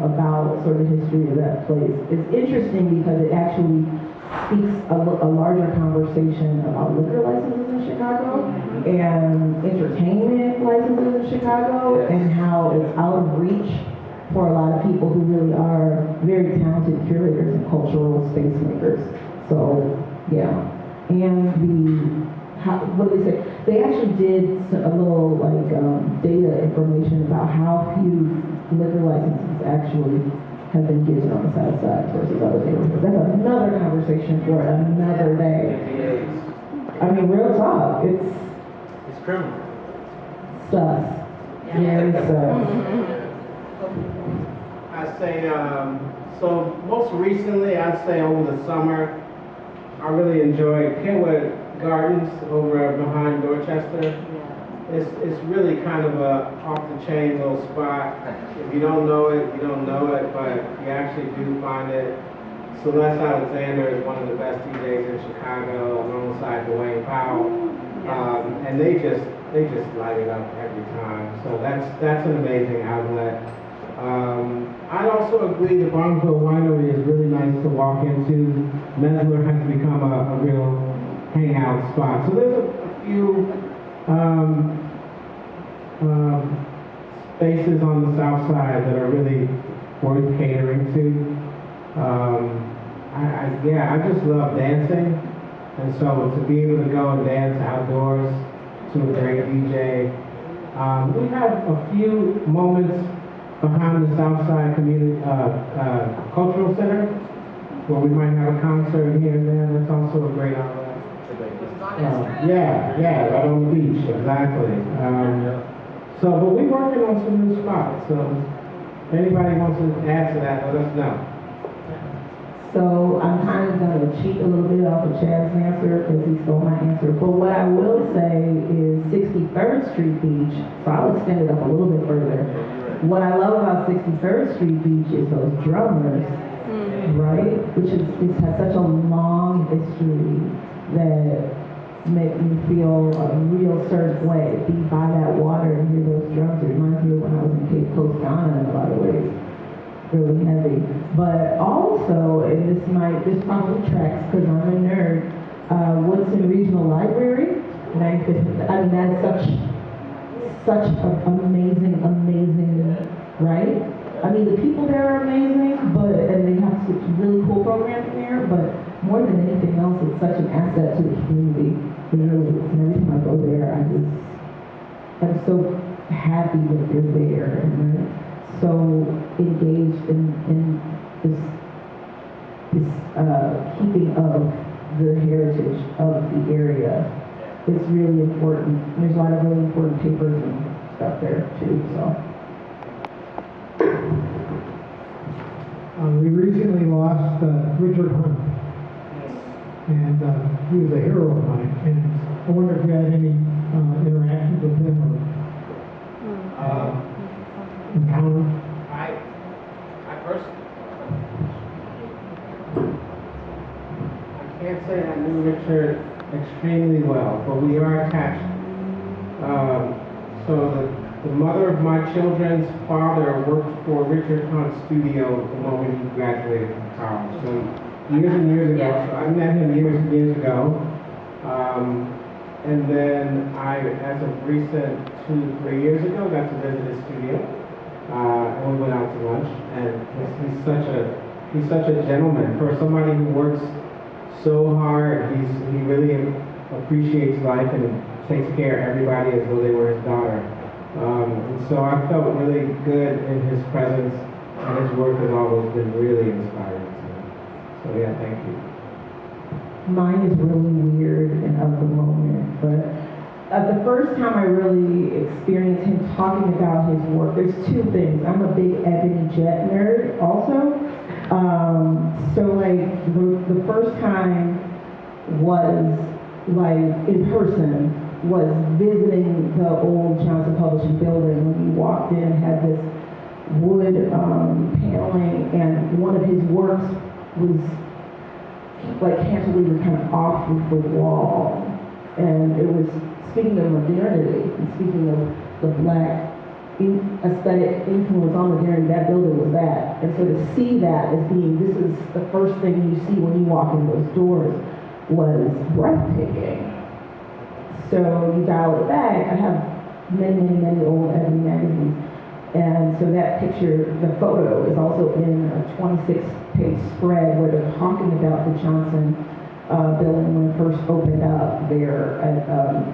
about sort of the history of that place. It's interesting because it actually speaks a larger conversation about liquor licenses in Chicago and entertainment licenses in Chicago and how it's out of reach for a lot of people who really are very talented curators and cultural space makers. So, yeah. And what do they say? They actually did a little like data information about how few liquor licenses actually have been given on the south side versus other neighborhoods. That's another conversation for another day. I mean, real talk, it's criminal. sus. Very sus. I say, so most recently, I'd say over the summer, I really enjoyed Kenwood Gardens over behind Dorchester. It's really kind of a off-the-chain little spot. If you don't know it, you don't know it, but you actually do find it. Celeste Alexander is one of the best DJs in Chicago, alongside Dwayne Powell, and they just light it up every time. So that's an amazing outlet. I also agree the Barnesville Winery is really nice to walk into. Mesler has become a real hangout spot. So there's a few spaces on the south side that are really worth catering to. I just love dancing, and so to be able to go and dance outdoors to a great DJ. We have a few moments behind the Southside Community Cultural Center where we might have a concert here and there. That's also a great outlet. Right on the beach, exactly. But we're working on some new spots. So if anybody wants to add to that, let us know. So I'm kind of going to cheat a little bit off of Chaz's answer because he stole my answer. But what I will say is 63rd Street Beach, so I'll extend it up a little bit further. What I love about 63rd Street Beach is those drummers, right? Which has such a long history that make me feel a real certain way. Be by that water and hear those drums. It reminds me of when I was in Cape Coast, Ghana in a lot of ways. Really heavy. But also, and this probably tracks because I'm a nerd, Woodson Regional Library. I mean, that's such an amazing, right? I mean, the people there are amazing, and they have some really cool programming there, but more than anything else, it's such an asset to the community. It really is. And every time I go there, I'm so happy that they're there and they're so engaged in this keeping of the heritage of the area. It's really important. There's a lot of really important papers and stuff there too. So we recently lost Richard Hunt, and he was a hero of mine. And I wonder if you had any interactions with him or encounter. I personally, I can't say I knew Richard extremely well, but we are attached. So the mother of my children's father worked for Richard Hunt's studio the moment he graduated from college. So years and years ago, so I met him years and years ago. And then I, as of recent 2-3 years ago, got to visit his studio. And we went out to lunch, and he's such a gentleman. For somebody who works so hard, he really appreciates life and takes care of everybody as though they were his daughter. And so I felt really good in his presence, and his work has always been really inspiring to me. So yeah, thank you. mine is really weird and of the moment, but the first time I really experienced him talking about his work, there's two things. I'm a big Ebony Jet nerd also. So like the first time was like in person, was visiting the old Johnson Publishing building. When you walked in, had this wood paneling, and one of his works was like cantilevered kind of off of the wall. And it was speaking of modernity and speaking of the black aesthetic influence on modernity. That building was that. And so to see that as being, this is the first thing you see when you walk in those doors, was breathtaking. So you dial it back. I have many old Ebony magazines. And so that picture, the photo, is also in a 26-page spread where they're talking about the Johnson building when it first opened up there at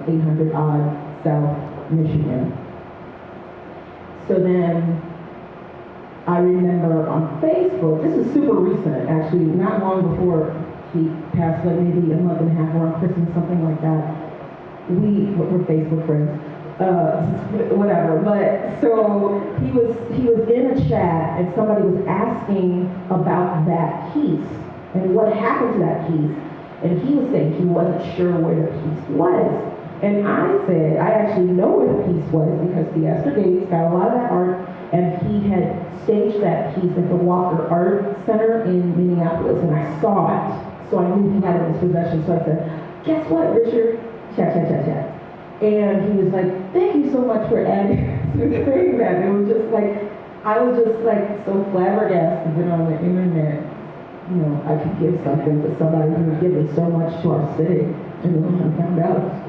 800 odd South Michigan. So then I remember on Facebook, this is super recent, actually, not long before he passed, like maybe a month and a half around Christmas, something like that. We're Facebook friends, whatever. But so he was in a chat, and somebody was asking about that piece and what happened to that piece, and he was saying he wasn't sure where the piece was. And I said, I actually know where the piece was because the Esther Gates got a lot of that art, and he had staged that piece at the Walker Art Center in Minneapolis, and I saw it, so I knew he had it in his possession. So I said, guess what, Richard? Chat. And he was like, thank you so much for adding to saying that. It was just like, I was just like so flabbergasted that on the internet, you know, I could give something to somebody who had given so much to our city, and then I found out.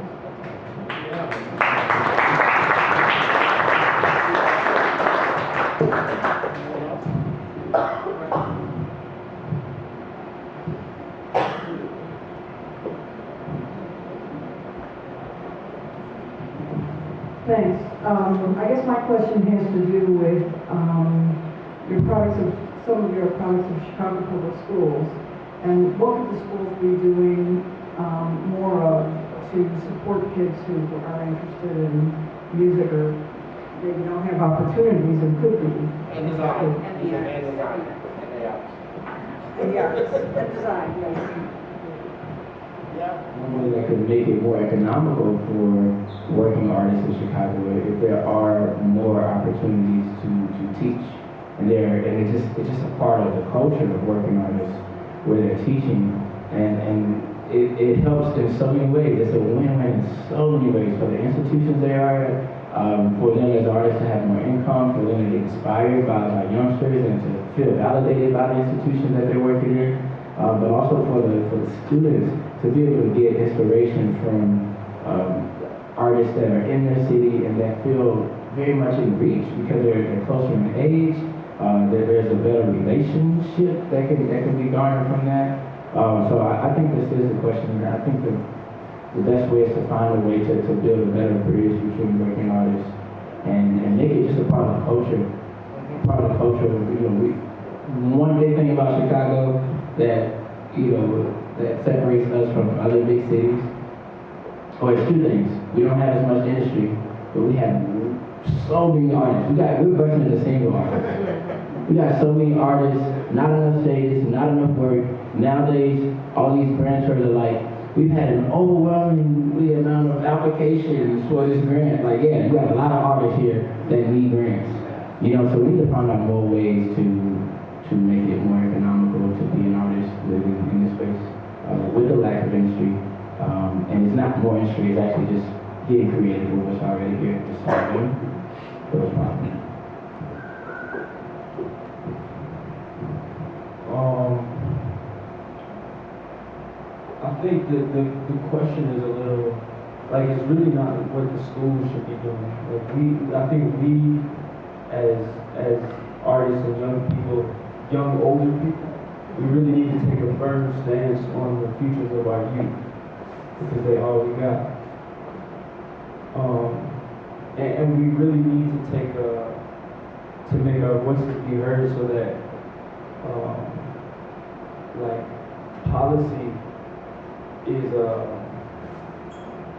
Thanks. I guess my question has to do with some of your products of Chicago Public Schools, and what could the schools be doing more of to support kids who are interested in music or maybe don't have opportunities and could be. And design. And the arts. And design, yes. One way that could make it more economical for working artists in Chicago, if there are more opportunities to teach, and it's just a part of the culture of working artists where they're teaching, and it helps in so many ways. It's a win-win in so many ways for the institutions they are at, for them as artists to have more income, for them to get inspired by youngsters and to feel validated by the institutions that they're working in, but also for the students to be able to get inspiration from artists that are in their city and that feel very much in reach because they're closer in age. There's a better relationship that can be garnered from that. So I think this is the question. I think the best way is to find a way to build a better bridge between working artists and make it just a part of the culture. Part of the culture. One big thing about Chicago that that separates us from other big cities, or it's two things. We don't have as much industry, but we have so many artists. We're bursting into single artists. We got so many artists, not enough stages, not enough work. Nowadays, all these grants are like, we've had an overwhelming amount of applications for this grant. Like, yeah, we got a lot of artists here that need grants. So we need to find out more ways to make it more economical to be an artist living in this space with the lack of industry. And it's not more industry, it's actually just getting creative with what's already here. Just starting. Those problems. I think the question is a little, like, it's really not what the schools should be doing. Like, I think we as artists and young older people, we really need to take a firm stance on the futures of our youth because they all we got. And we really need to make our voices be heard so that policy is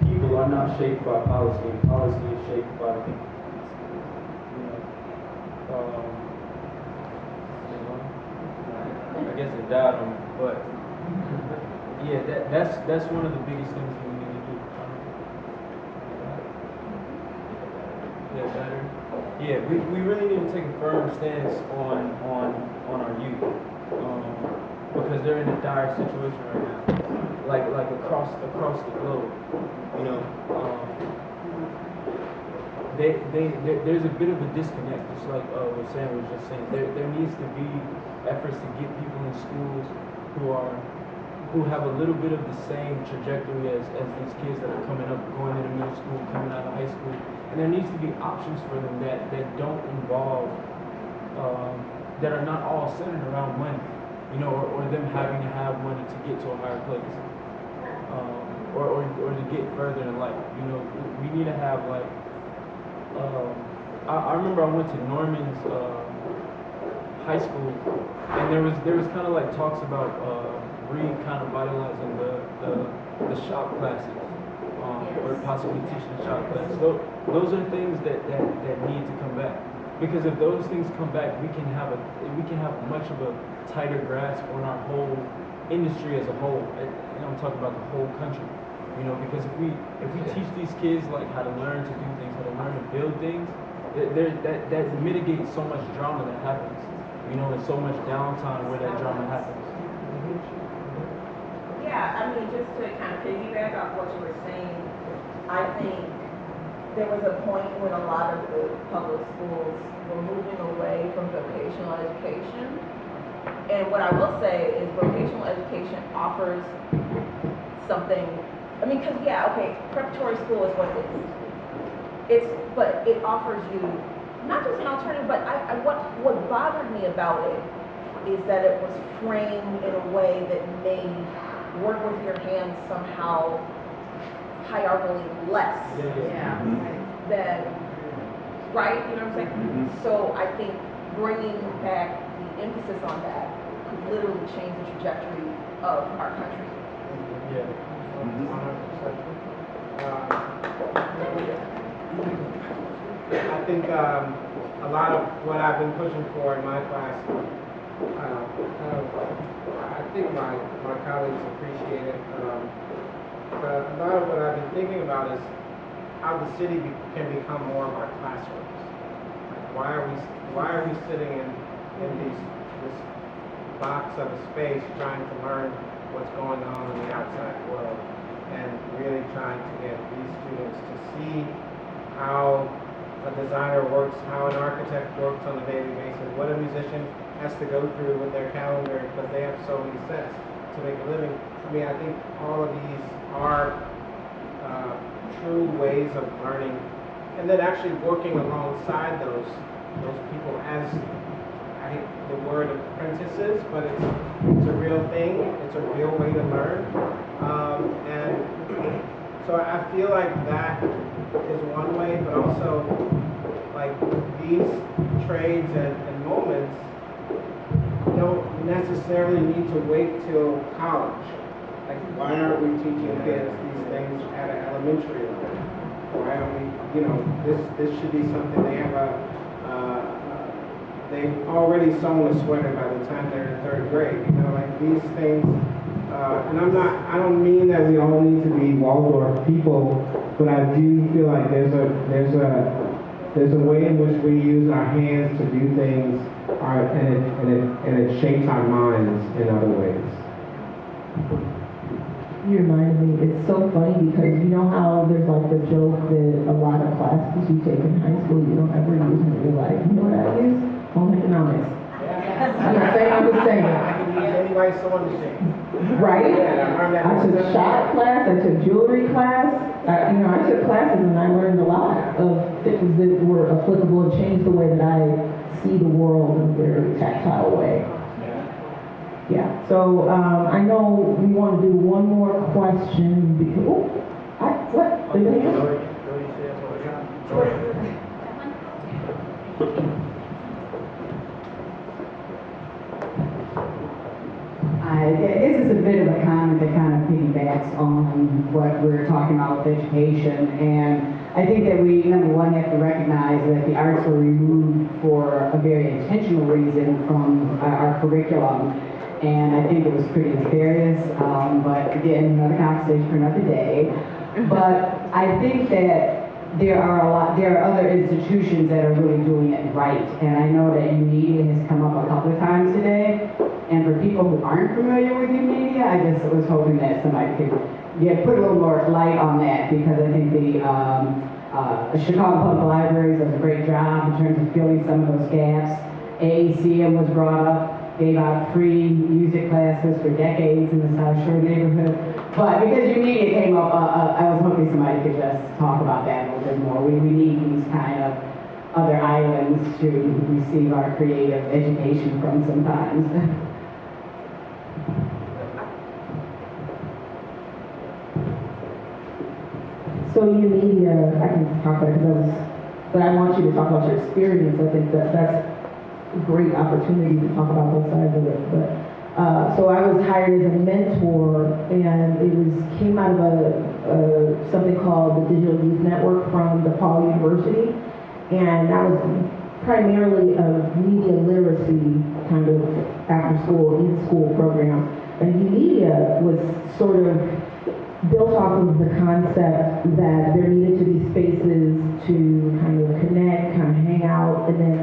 people are not shaped by policy, and policy is shaped by people. I guess it died on me, but yeah, that's one of the biggest things we need to do. Yeah, better. Yeah, we really need to take a firm stance on our youth, because they're in a dire situation right now, like across the globe. There's a bit of a disconnect, just like what Sam was just saying. There needs to be efforts to get people in schools who have a little bit of the same trajectory as these kids that are coming up, going into middle school, coming out of high school. And there needs to be options for them that don't involve, that are not all centered around money, or them having to have money to get to a higher place, or to get further in life. We need to have I remember I went to Norman's high school, and there was kind of like talks about kind of vitalizing the shop classes, or possibly teaching the shop class. So those are things that need to come back, because if those things come back, we can have much of a tighter grasp on our whole industry as a whole. And I'm talking about the whole country. You know, because if we teach these kids like how to learn to do things, how to learn to build things, that mitigates so much drama that happens. You know, and so much downtime where that drama happens. Yeah, I mean, just to kind of piggyback off what you were saying, I think there was a point when a lot of the public schools were moving away from vocational education. And what I will say is vocational education offers something, I mean, because, yeah, okay, preparatory school is what it is. But it offers you not just an alternative, but what bothered me about it is that it was framed in a way that made work with your hands somehow hierarchically less than, right? You know what I'm saying? So I think bringing back the emphasis on that could literally change the trajectory of our country. Yeah. 100%. I think a lot of what I've been pushing for in my class, I think my colleagues appreciate it. But a lot of what I've been thinking about is how the city can become more of our classrooms. Why are we sitting in this box of a space trying to learn what's going on in the outside world, and really trying to get these students to see how a designer works, how an architect works on a daily basis, what a musician has to go through with their calendar because they have so many sets to make a living. I mean, I think all of these are true ways of learning, and then actually working alongside those people as, I hate the word apprentices, but it's a real thing. It's a real way to learn. And so I feel like that is one way, but also like these trades and moments don't necessarily need to wait till college. Like, why aren't we teaching kids these things at an elementary level? Why aren't we, this should be something they have they've already sewn a sweater by the time they're in third grade. Like these things, and I don't mean that we all need to be Waldorf people, but I do feel like there's a way in which we use our hands to do things, and it shapes our minds in other ways. You reminded me, it's so funny because you know how there's like the joke that a lot of classes you take in high school you don't ever use in real life. You know what I use? Home economics. I'm not saying I'm just saying. I can use anybody so understand. Right? Yeah, I took shop class, I took jewelry class. I took classes and I learned a lot of things that were applicable and changed the way that I see the world in a very tactile way. Yeah, so I know we want to do one more question because, what? Did they answer? This is a bit of a comment that kind of piggybacks on what we're talking about with education, and I think that we, number one, have to recognize that the arts were removed for a very intentional reason from our curriculum, and I think it was pretty nefarious, but again, another conversation for another day. But I think that there are other institutions that are really doing it right, and I know that UMedia has come up a couple of times today, and for people who aren't familiar with UMedia, I just was hoping that somebody could put a little more light on that, because I think the Chicago Public Libraries does a great job in terms of filling some of those gaps. AECM was brought up, gave out free music classes for decades in the South Shore neighborhood. But because UMedia came up, I was hoping somebody could just talk about that a little bit more. We need these kind of other islands to receive our creative education from sometimes. So UMedia, I can talk about it but I want you to talk about your experience. I think that's great opportunity to talk about both sides of it. But so I was hired as a mentor, and came out of something called the Digital Youth Network from DePaul University, and that was primarily a media literacy kind of after school, in school program. And media was sort of built off of the concept that there needed to be spaces to kind of connect, kind of hang out, and then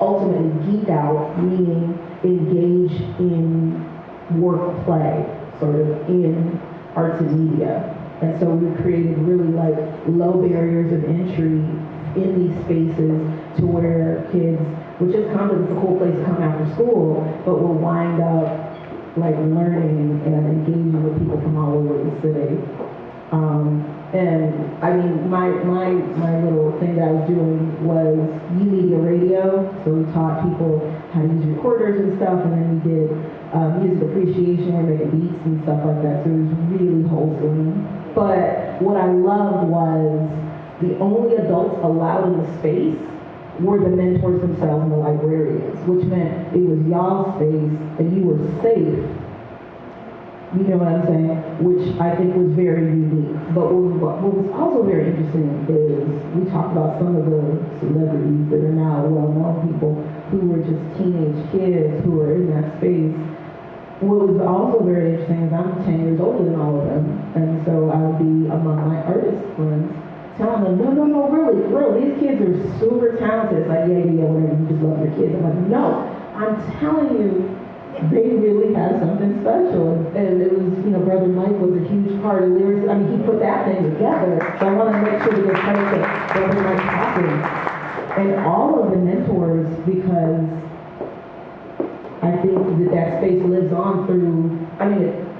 ultimately geek out, meaning engage in work play, sort of in arts and media. And so we created really like low barriers of entry in these spaces to where kids would just come to this cool place to come after school, but will wind up like learning and engaging with people from all over the city. And I mean, my little thing that I was doing was U-Media Radio. So we taught people how to use recorders and stuff, and then we did music appreciation, we're making beats and stuff like that. So it was really wholesome. But what I loved was the only adults allowed in the space were the mentors themselves and the librarians, which meant it was y'all's space and you were safe. You know what I'm saying? Which I think was very unique. But what was also very interesting is we talked about some of the celebrities that are now well-known people who were just teenage kids who were in that space. What was also very interesting is I'm 10 years older than all of them, and so I would be among my artist friends telling them, no, really, for real, these kids are super talented. It's like, yeah, whatever, you just love your kids. I'm like, no, I'm telling you, they really have something special. And it was, Brother Mike was a huge part of lyrics. I mean, he put that thing together. So I want to make sure to give credit to Brother Mike Hopkins and all of the mentors, because I think that space lives on through,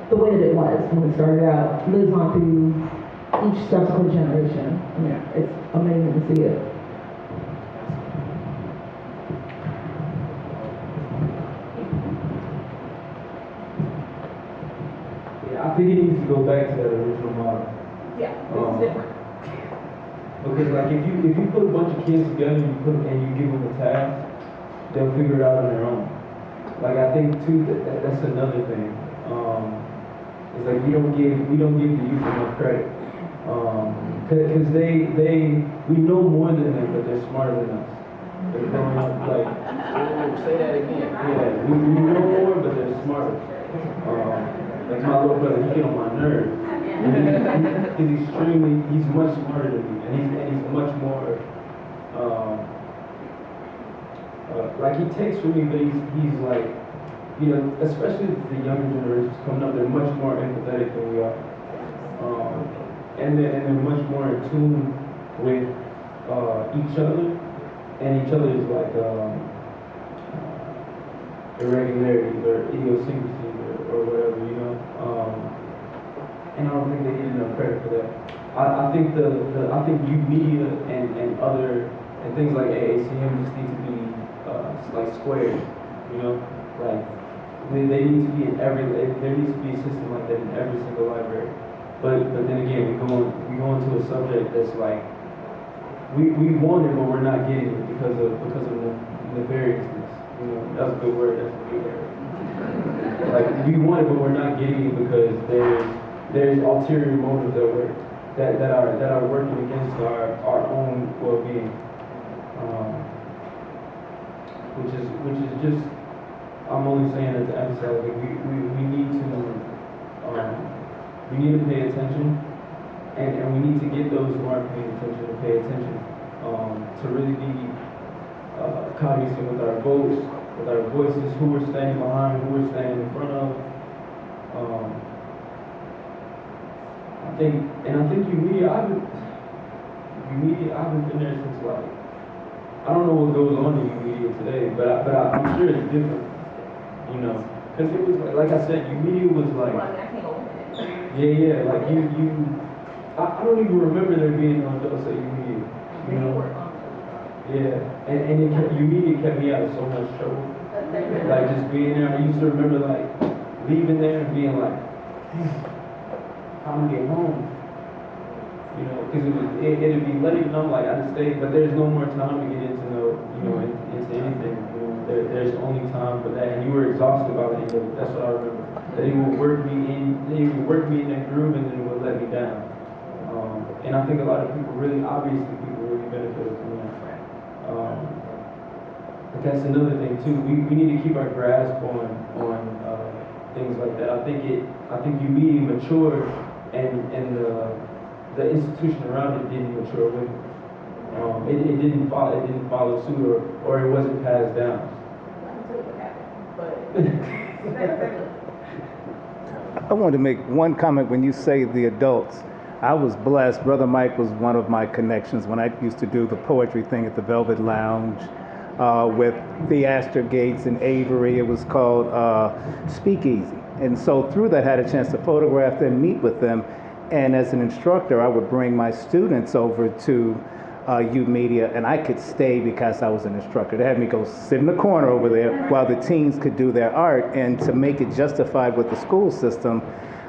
the way that it was when it started out, lives on through each subsequent generation. Yeah, it's amazing to see it. Yeah, I think it needs to go back to that original model. Yeah, it's different. Because like if you put a bunch of kids together and you give them a task, they'll figure it out on their own. Like I think too that's another thing. It's like we don't give the youth enough credit. Because we know more than them, but they're smarter than us. They're growing up like, Say that again. yeah, we know more, but they're smarter. Like my little brother, he get on my nerves. He's much smarter than me, and he's much more, like he takes from me, but he's like, especially the younger generations coming up, they're much more empathetic than we are. And they're much more in tune with each other, and each other's like irregularities or idiosyncrasies or whatever, and I don't think they get enough credit for that. I think I think youth media and other and things like AACM just need to be like squared, like they need to be in there needs to be a system like that in every single library. But then again, we go into a subject that's like we want it, but we're not getting it because of the nefariousness. That's a good word. That's a good word. Like we want it, but we're not getting it because there's ulterior motives that are working against our own well-being, which is just, I'm only saying it to emphasize that we need to pay attention, and we need to get those who aren't paying attention to pay attention, to really be cognizant with our votes, with our voices, who we're standing behind, who we're standing in front of. I think media, I haven't been there since like, I don't know what goes on in media today, but I'm sure it's different, because it was like I said, media was like, yeah, like I don't even remember there being no adults at media, yeah, and media kept me out of so much trouble, like just being there. I used to remember like leaving there and being like, time to get home, because it'd be late, and I'm like, I just stayed, but there's no more time to get into into anything. there's only time for that, and you were exhausted by the end of it. That's what I remember. That he would work me in that groove, and then it would let me down. And I think a lot of people really benefited from that. But that's another thing too. We need to keep our grasp on things like that. I think you media matured, and the institution around it didn't mature with it. It didn't follow suit, or it wasn't passed down. I wanted to make one comment when you say the adults. I was blessed. Brother Mike was one of my connections when I used to do the poetry thing at the Velvet Lounge with the Astor Gates and Avery. It was called Speakeasy. And so through that, I had a chance to photograph them, meet with them. And as an instructor, I would bring my students over to U Media, and I could stay because I was an instructor. They had me go sit in the corner over there while the teens could do their art. And to make it justified with the school system,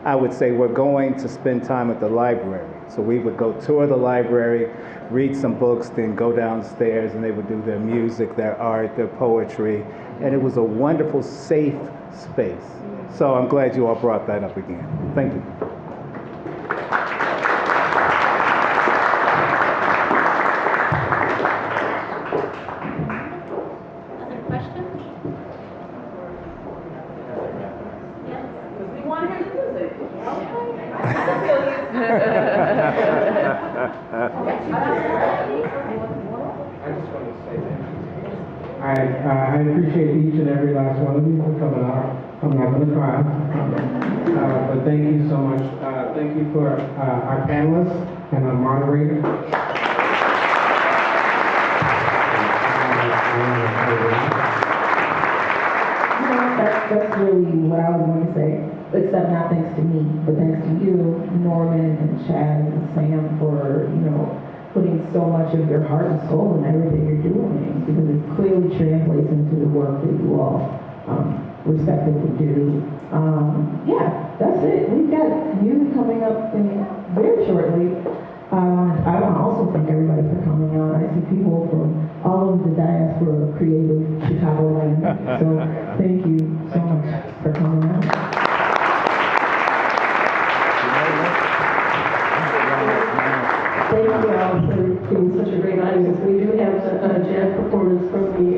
I would say we're going to spend time at the library. So we would go tour the library, read some books, then go downstairs, and they would do their music, their art, their poetry. And it was a wonderful, safe space. So I'm glad you all brought that up again. Thank you. Other questions? Yes. We want to hear the music. I appreciate each and every last one of you for coming out. I'm not going to cry. But thank you so much. Thank you for our panelists and our moderator. That's really what I was going to say, except not thanks to me, but thanks to you, Norman and Chaz and Sam for, putting so much of your heart and soul in everything you're doing, because it clearly translates into the work that you all respectively do. That's it. We've got music coming up very shortly. I want to also thank everybody for coming out. I see people from all over the diaspora, creative Chicagoland. So thank you so much for coming out. Thank you all for being such a great audience. We do have a jazz performance from the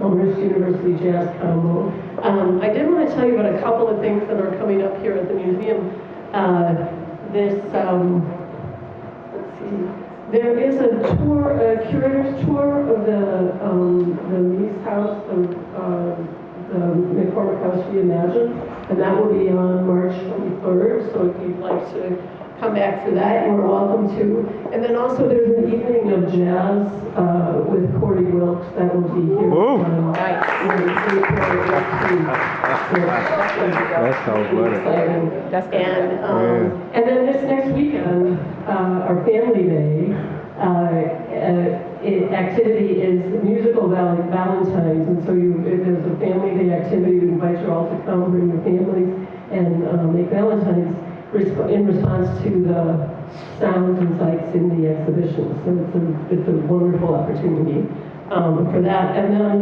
Elmhurst University Jazz Combo. I did want to tell you about a couple of things that are coming up here at the museum. There is a tour, a curator's tour of the Lee's House of the McCormick House Reimagined, and that will be on March 23rd. So if you'd like to come back for that, you are welcome to. And then also there's an evening of jazz with Corey Wilkes that will be here. That's so funny. And then this next weekend, our family day activity is musical Valentine's, and so if there's a family day activity, we invite you all to come, bring your families, and make Valentine's in response to the sounds and sights in the exhibition. So it's a wonderful opportunity for that. And then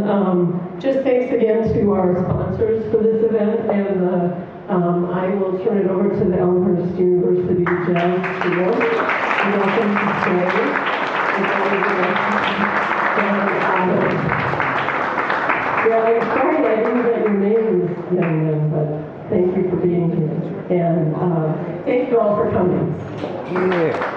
just thanks again to our sponsors for this event, and I will turn it over to the Elmhurst University Jazz Combo. You're welcome to stay. I'm sorry I didn't get your names, young men, but thank you for being here. And thank you all for coming. Yeah.